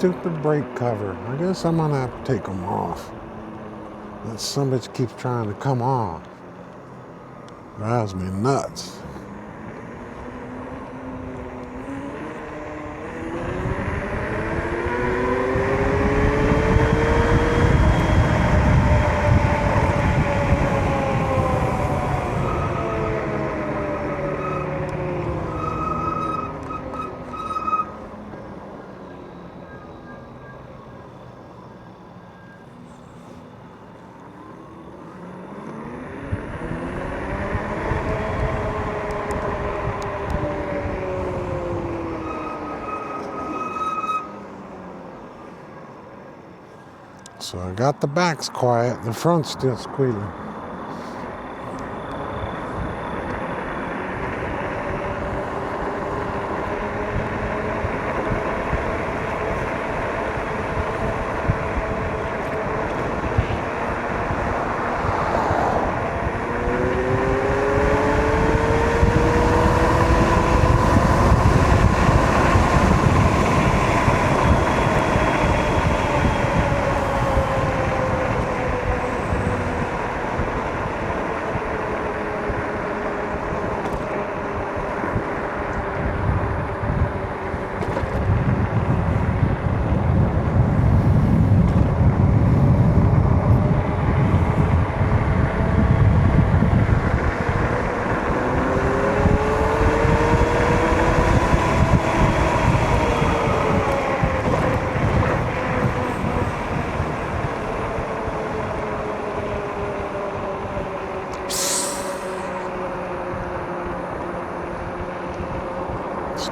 Stupid brake cover. I guess I'm gonna have to take them off. That son bitch keeps trying to come on. Drives me nuts. So I got the backs quiet, the front's still squealing.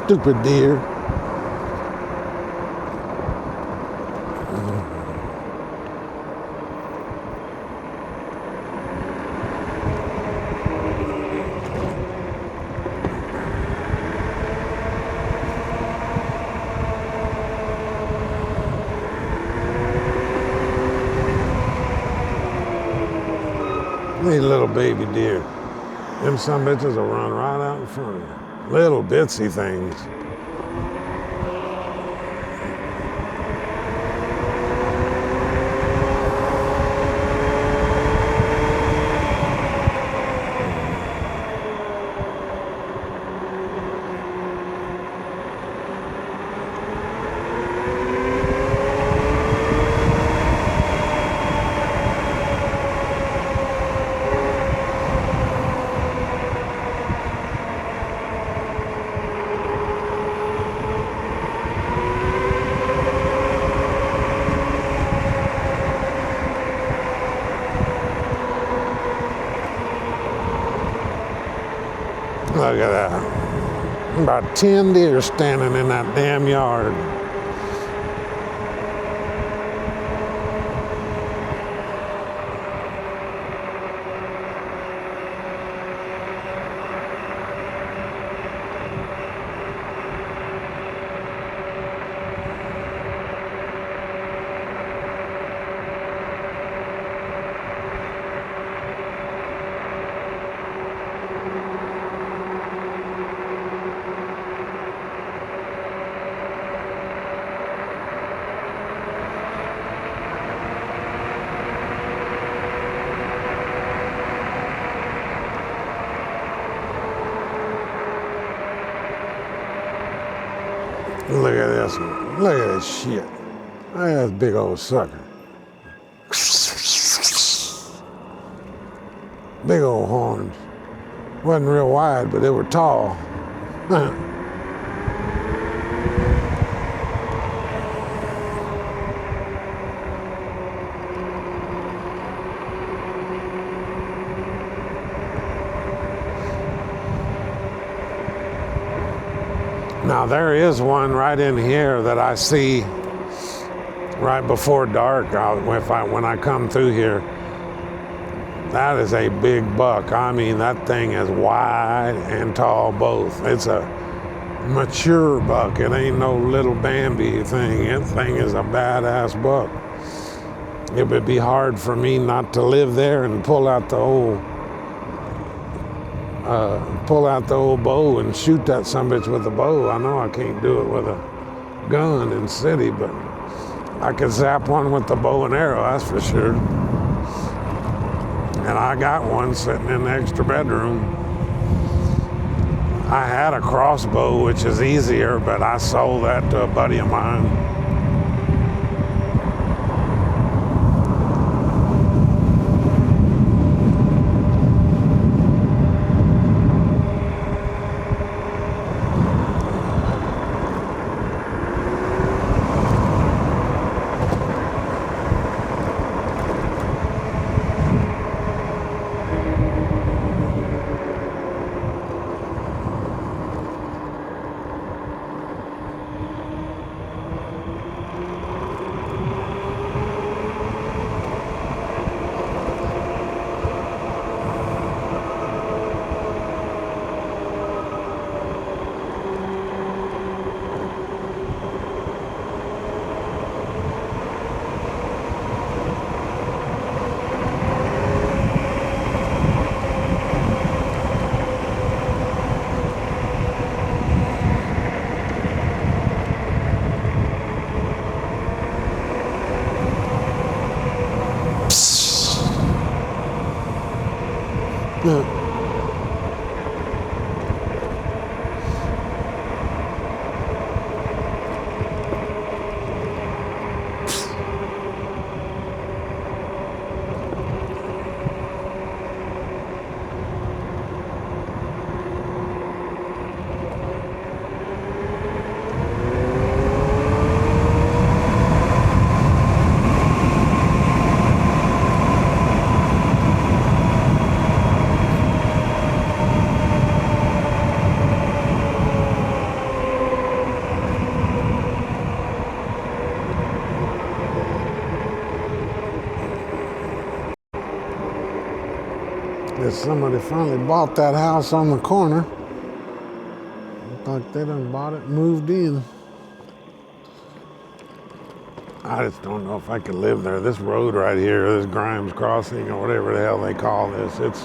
Stupid deer. These little baby deer. Them some bitches will run right out in front of you. Little bitsy things. Look at that. About 10 deer standing in that damn yard. Look at this one. Look at this shit. Look at this big old sucker. Big old horns. Wasn't real wide, but they were tall. Now there is one right in here that I see right before dark when I come through here. That is a big buck. I mean, that thing is wide and tall both. It's a mature buck. It ain't no little Bambi thing. That thing is a badass buck. It would be hard for me not to live there and pull out the old bow and shoot that sumbitch with a bow. I know I can't do it with a gun in the city, but I could zap one with the bow and arrow, that's for sure. And I got one sitting in the extra bedroom. I had a crossbow, which is easier, but I sold that to a buddy of mine. Somebody finally bought that house on the corner. Looked like they done bought it and moved in. I just don't know if I could live there. This road right here, this Grimes Crossing or whatever the hell they call this, it's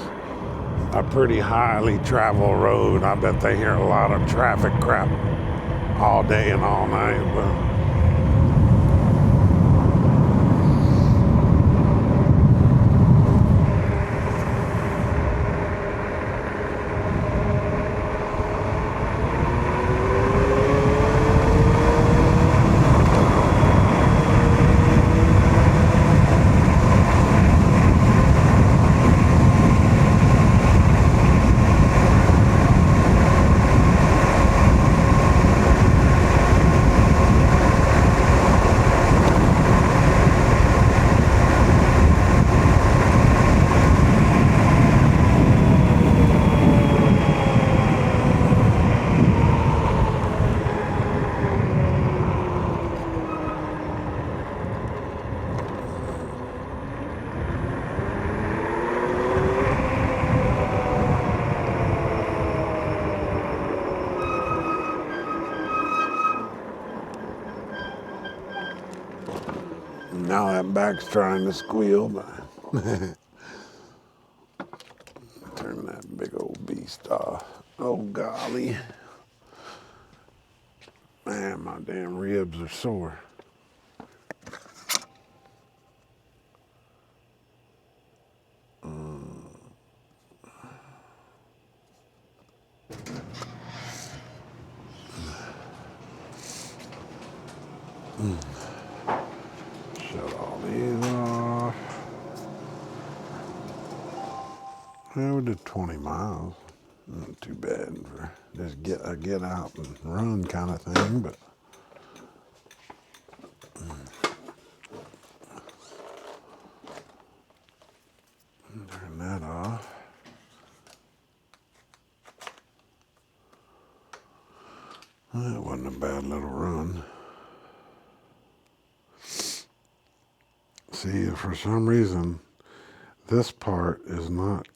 a pretty highly traveled road. I bet they hear a lot of traffic crap all day and all night. But Now that back's trying to squeal, but turn that big old beast off. Oh, golly. Man, my damn ribs are sore. Shut all these off. Yeah, we did 20 miles. Not too bad for just get out and run kind of thing, but turn that off. That wasn't a bad little run. See, for some reason, this part is not.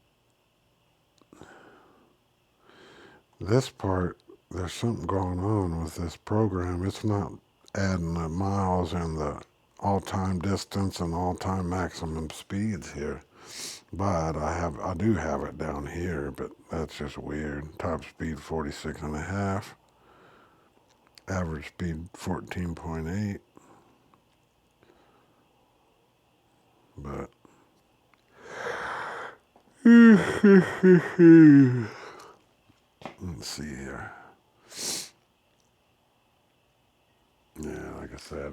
This part, there's something going on with this program. It's not adding the miles and the all-time distance and all-time maximum speeds here. But I do have it down here, but that's just weird. Top speed 46.5. Average speed 14.8. But let's see here. Yeah, like I said,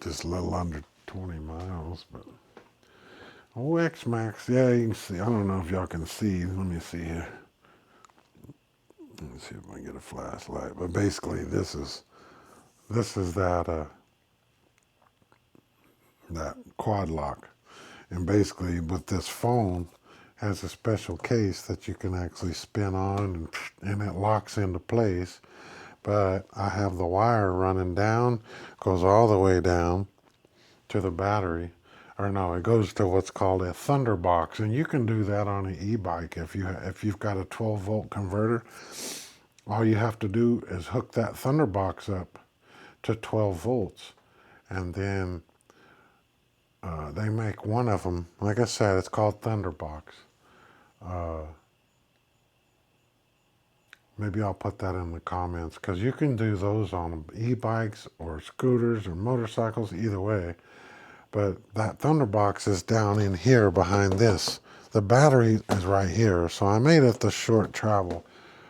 just a little under 20 miles, but oh, X-Max, yeah, you can see. I don't know if y'all can see. Let me see here. Let me see if I can get a flashlight. But basically, this is that quad lock, and basically with this phone has a special case that you can actually spin on, and it locks into place. But I have the wire running down, goes all the way down to the battery, or no, it goes to what's called a Thunderbox, and you can do that on an e-bike if you've got a 12-volt converter. All you have to do is hook that Thunderbox up to 12 volts, and then they make one of them. Like I said, it's called Thunderbox. Maybe I'll put that in the comments, because you can do those on e-bikes or scooters or motorcycles, either way. But that Thunderbox is down in here behind this. The battery is right here, so I made it the short travel.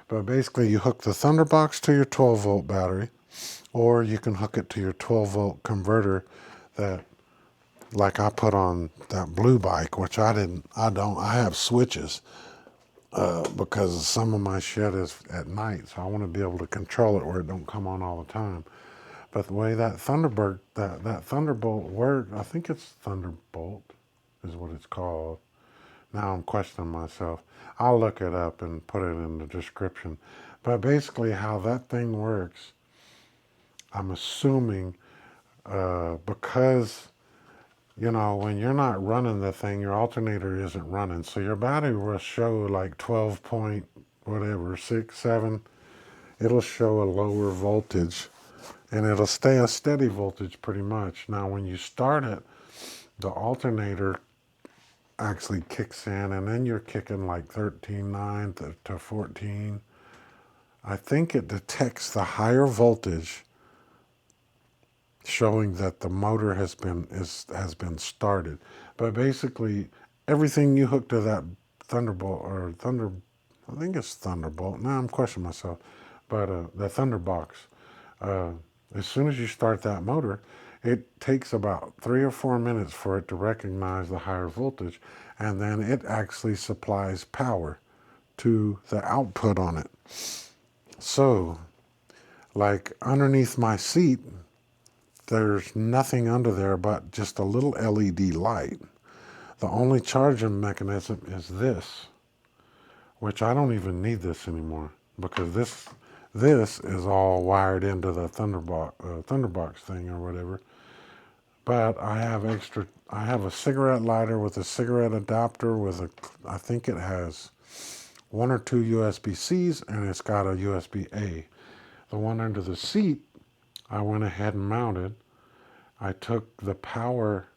But basically, you hook the Thunderbox to your 12-volt battery, or you can hook it to your 12-volt converter that, like I put on that blue bike, which I have switches. Because some of my shit is at night, so I want to be able to control it where it don't come on all the time. But the way that that Thunderbolt works, I think it's Thunderbolt is what it's called. Now I'm questioning myself. I'll look it up and put it in the description. But basically how that thing works, I'm assuming because, you know, when you're not running the thing, your alternator isn't running. So your battery will show like 12 point whatever, 6, 7. It'll show a lower voltage, and it'll stay a steady voltage pretty much. Now when you start it, the alternator actually kicks in, and then you're kicking like 13.9 to 14. I think it detects the higher voltage, showing that the motor has been started. But basically, everything you hook to that Thunderbolt or I think it's Thunderbolt. Now I'm questioning myself, but the Thunderbox. As soon as you start that motor, it takes about 3 or 4 minutes for it to recognize the higher voltage, and then it actually supplies power to the output on it. So, like underneath my seat, there's nothing under there but just a little LED light. The only charging mechanism is this, which I don't even need this anymore, because this is all wired into the Thunderbox thing or whatever. But I have a cigarette lighter with a cigarette adapter with I think it has 1 or 2 USB-Cs, and it's got a USB-A. The one under the seat, I went ahead and mounted. I took the power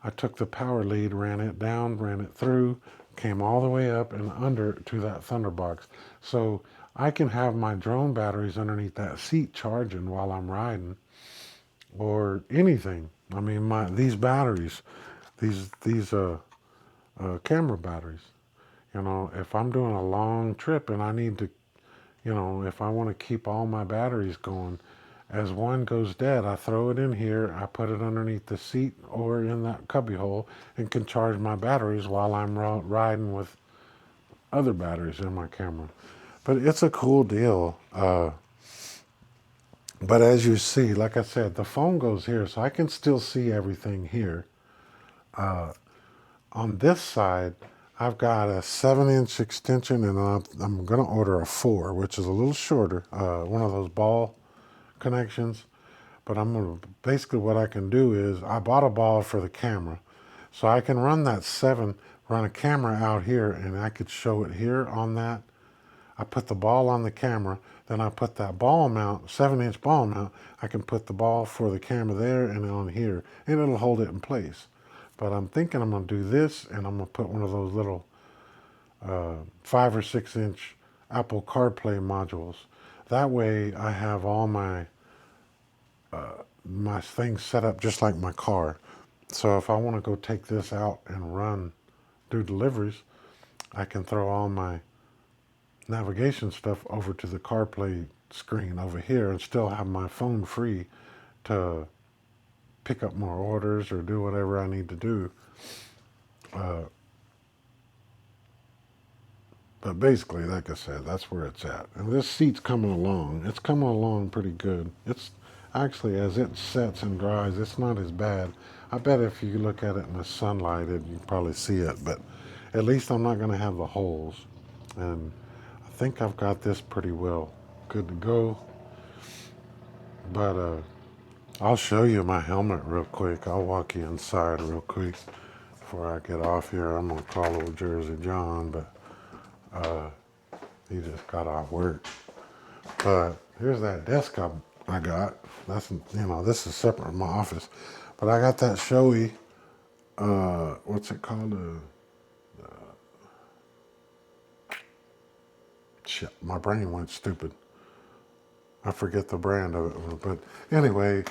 I took the power lead, ran it down, ran it through, came all the way up and under to that Thunderbox. So I can have my drone batteries underneath that seat charging while I'm riding or anything. I mean, these batteries, these camera batteries. You know, if I'm doing a long trip and I need to, you know, if I want to keep all my batteries going, as one goes dead, I throw it in here, I put it underneath the seat or in that cubby hole and can charge my batteries while I'm riding with other batteries in my camera. But it's a cool deal. But as you see, like I said, the phone goes here, so I can still see everything here. On this side, I've got a 7-inch extension, and I'm going to order a 4, which is a little shorter, one of those ball connections. But I'm gonna, basically what I can do is I bought a ball for the camera, so I can run that 7, run a camera out here, and I could show it here on that. I put the ball on the camera, then I put that ball mount, 7-inch ball mount. I can put the ball for the camera there and on here, and it'll hold it in place. But I'm thinking I'm gonna do this, and I'm gonna put one of those little 5 or 6-inch Apple CarPlay modules. That way I have all my things set up just like my car. So if I want to go take this out and do deliveries, I can throw all my navigation stuff over to the CarPlay screen over here and still have my phone free to pick up more orders or do whatever I need to do. But basically, like I said, that's where it's at. And this seat's coming along. It's coming along pretty good. It's actually, as it sets and dries, it's not as bad. I bet if you look at it in the sunlight, you probably see it. But at least I'm not going to have the holes. And I think I've got this pretty well good to go. But I'll show you my helmet real quick. I'll walk you inside real quick before I get off here. I'm going to call old Jersey John, but he just got off work. But here's that desk I got. That's, you know, this is separate from my office. But I got that showy, what's it called? Shit, my brain went stupid. I forget the brand of it. But anyway,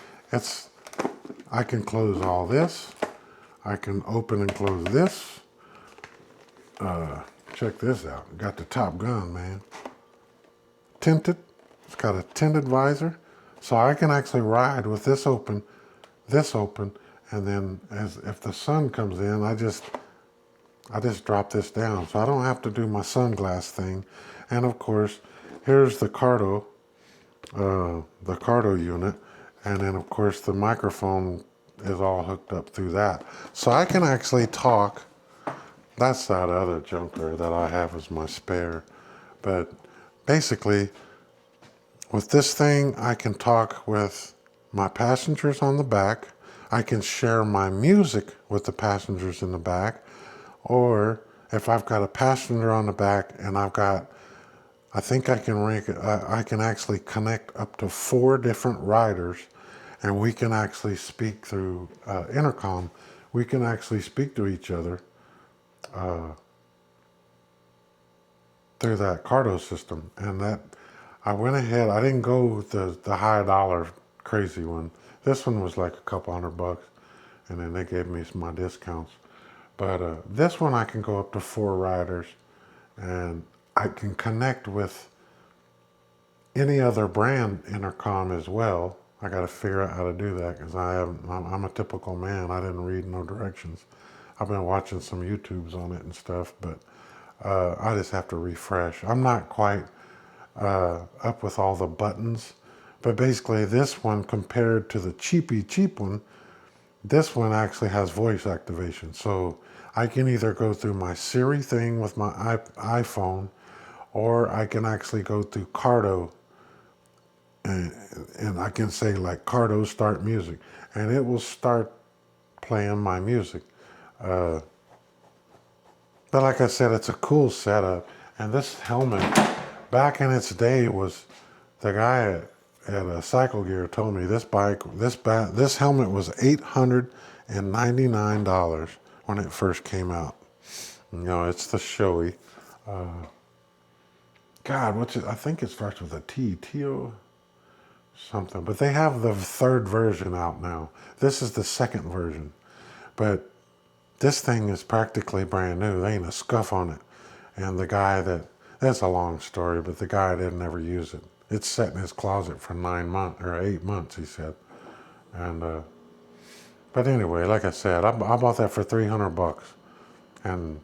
I can close all this. I can open and close this. Check this out. Got the Top Gun, man. Tinted. It's got a tinted visor. So I can actually ride with this open, and then if the sun comes in, I just drop this down. So I don't have to do my sunglass thing. And of course, here's the Cardo unit. And then of course the microphone is all hooked up through that. So I can actually talk. That's that other junker that I have as my spare. But basically, with this thing, I can talk with my passengers on the back. I can share my music with the passengers in the back. Or if I've got a passenger on the back and I think I can actually connect up to 4 different riders, and we can actually speak through intercom. We can actually speak to each other through that Cardo system. And that, I went ahead, I didn't go with the high dollar crazy one. This one was like a couple $100, and then they gave me my discounts. But this one I can go up to 4 riders, and I can connect with any other brand intercom as well. I got to figure out how to do that because I'm a typical man. I didn't read no directions. I've been watching some YouTubes on it and stuff, but I just have to refresh. I'm not quite up with all the buttons, but basically this one compared to the cheap one, this one actually has voice activation. So I can either go through my Siri thing with my iPhone, or I can actually go through Cardo, and I can say like, Cardo, start music, and it will start playing my music. But like I said, it's a cool setup. And this helmet, back in its day, was the guy at Cycle Gear told me this this helmet was $899 when it first came out. You know, it's the Shoei. God, what's it? I think it starts with a T. Tio something. But they have the third version out now. This is the second version. But this thing is practically brand new. There ain't a scuff on it. And the guy that's a long story, but the guy didn't ever use it. It's set in his closet for 9 months or 8 months, he said. And, but anyway, like I said, I bought that for 300 bucks. And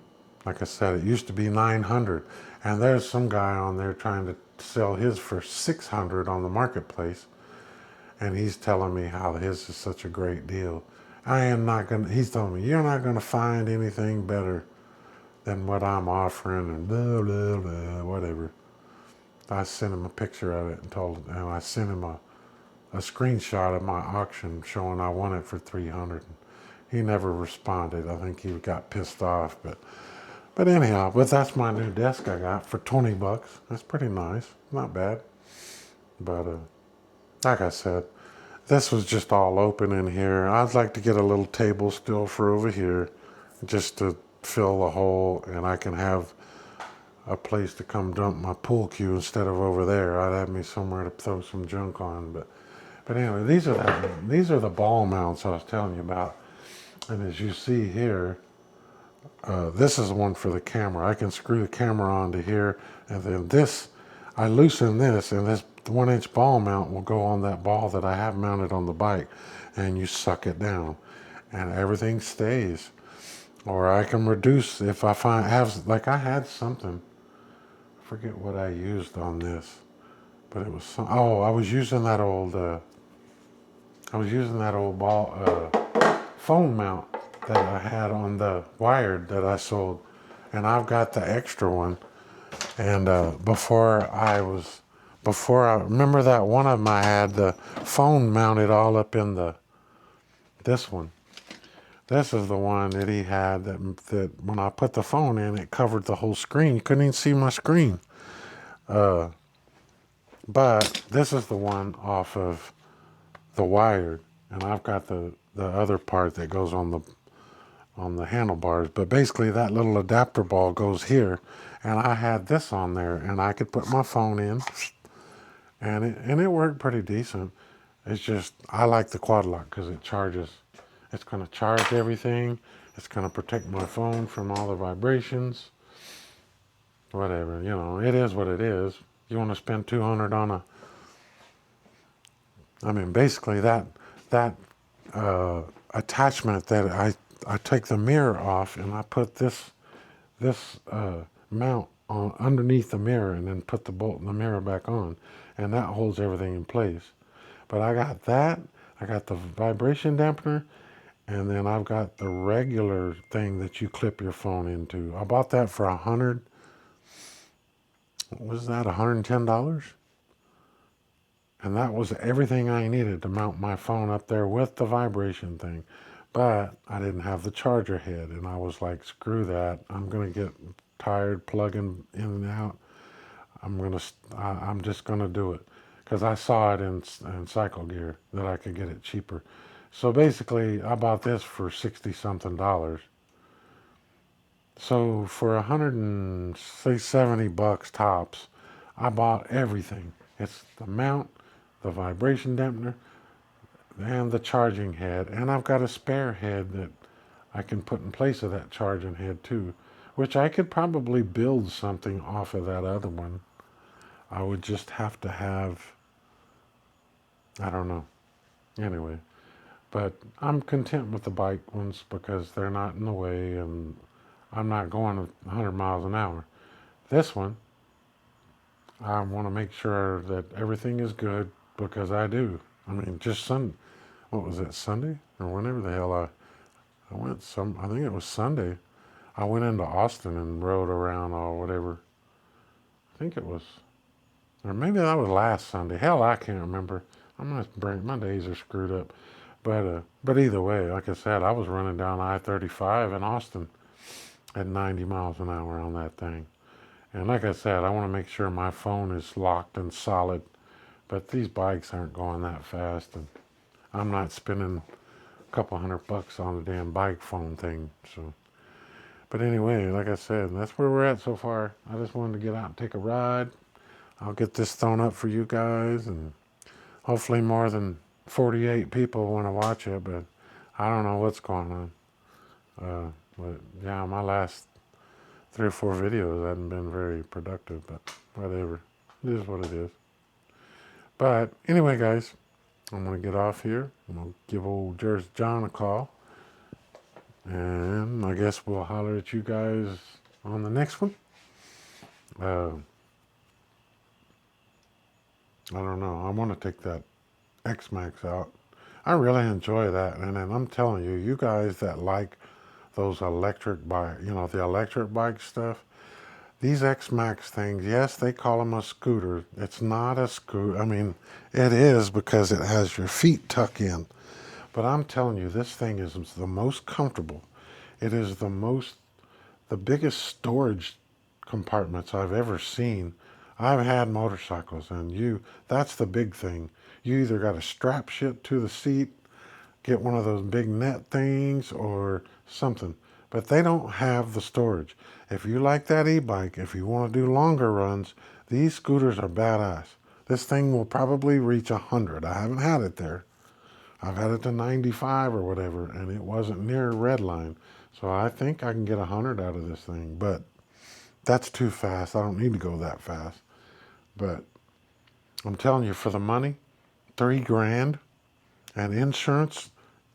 like I said, it used to be 900. And there's some guy on there trying to sell his for 600 on the marketplace. And he's telling me how his is such a great deal. He's telling me, you're not going to find anything better than what I'm offering and blah, blah, blah, whatever. I sent him a picture of it and I sent him a screenshot of my auction showing I won it for 300. He never responded. I think he got pissed off, but anyhow, that's my new desk I got for 20 bucks. That's pretty nice. Not bad. But like I said, this was just all open in here. I'd like to get a little table still for over here just to fill the hole, and I can have a place to come dump my pool cue instead of over there. I'd have me somewhere to throw some junk on. But anyway, these are the ball mounts I was telling you about. And as you see here, this is one for the camera. I can screw the camera onto here, and then this, I loosen this, and this 1-inch ball mount will go on that ball that I have mounted on the bike, and you suck it down, and everything stays. Or I can reduce if I like I had something. I forget what I used on this, but it was I was using that old ball phone mount that I had on the wired that I sold, and I've got the extra one. And before I remember that one of them I had the phone mounted all up in this one. This is the one that he had that when I put the phone in, it covered the whole screen. You couldn't even see my screen. But this is the one off of the wired, and I've got the other part that goes on the handlebars. But basically that little adapter ball goes here, and I had this on there, and I could put my phone in, and it worked pretty decent. It's just I like the quad lock because it charges. It's going to charge everything. It's going to protect my phone from all the vibrations. Whatever, you know, it is what it is. You want to spend 200 on basically that attachment that I take the mirror off, and I put this mount on underneath the mirror, and then put the bolt in the mirror back on, and that holds everything in place. But I got the vibration dampener, and then I've got the regular thing that you clip your phone into. I bought that for $110? And that was everything I needed to mount my phone up there with the vibration thing. But I didn't have the charger head, and I was like, screw that. I'm going to get tired plugging in and out. I'm just going to do it. Because I saw it in Cycle Gear that I could get it cheaper. So basically, I bought this for 60-something dollars. So for 170 bucks tops, I bought everything. It's the mount, the vibration dampener, and the charging head. And I've got a spare head that I can put in place of that charging head too, which I could probably build something off of that other one. I would just have to have, I don't know. Anyway, but I'm content with the bike ones because they're not in the way, and I'm not going 100 miles an hour. This one, I want to make sure that everything is good because I do. What was it, Sunday? Or whenever the hell I think it was Sunday. I went into Austin and rode around or whatever. I think it was, or maybe that was last Sunday. Hell, I can't remember. My days are screwed up. But either way, like I said, I was running down I-35 in Austin at 90 miles an hour on that thing. And like I said, I want to make sure my phone is locked and solid But these bikes aren't going that fast, and I'm not spending a couple $100 on a damn bike phone thing. So, but anyway, like I said, that's where we're at so far. I just wanted to get out and take a ride. I'll get this thrown up for you guys, and hopefully more than 48 people want to watch it. But I don't know what's going on. But yeah, my last 3 or 4 videos haven't been very productive, but whatever. It is what it is. But anyway, guys, I'm going to get off here. I'm going to give old Jersey John a call. And I guess we'll holler at you guys on the next one. I don't know. I want to take that X-Max out. I really enjoy that. And then I'm telling you, you guys that like those electric bike, the electric bike stuff, these X-Max things, yes, they call them a scooter. It's not a scooter. I mean, it is because it has your feet tucked in. But I'm telling you, this thing is the most comfortable. It is the biggest storage compartments I've ever seen. I've had motorcycles, and that's the big thing. You either got to strap shit to the seat, get one of those big net things, or something. But they don't have the storage. If you like that e-bike, if you want to do longer runs, these scooters are badass. This thing will probably reach 100. I haven't had it there. I've had it to 95 or whatever, and it wasn't near red line. So I think I can get 100 out of this thing, but that's too fast. I don't need to go that fast. But I'm telling you, for the money, $3,000, and insurance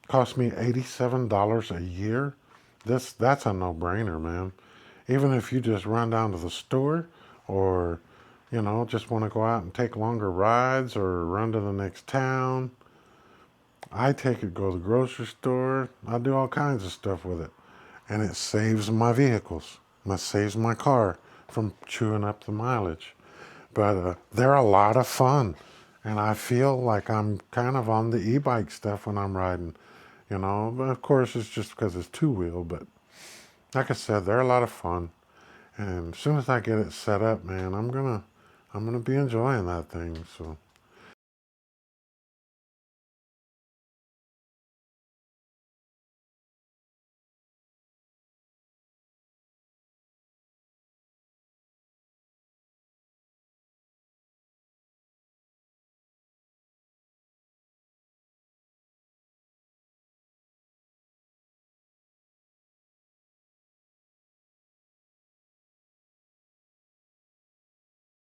cost me $87 a year. That's a no-brainer, man. Even if you just run down to the store, or just want to go out and take longer rides, or run to the next town, I take it, go to the grocery store. I do all kinds of stuff with it, and it saves my vehicles. It saves my car from chewing up the mileage. But they're a lot of fun, and I feel like I'm kind of on the e-bike stuff when I'm riding. But of course it's just because it's two-wheel. But like I said, they're a lot of fun, and as soon as I get it set up, man, I'm gonna be enjoying that thing. So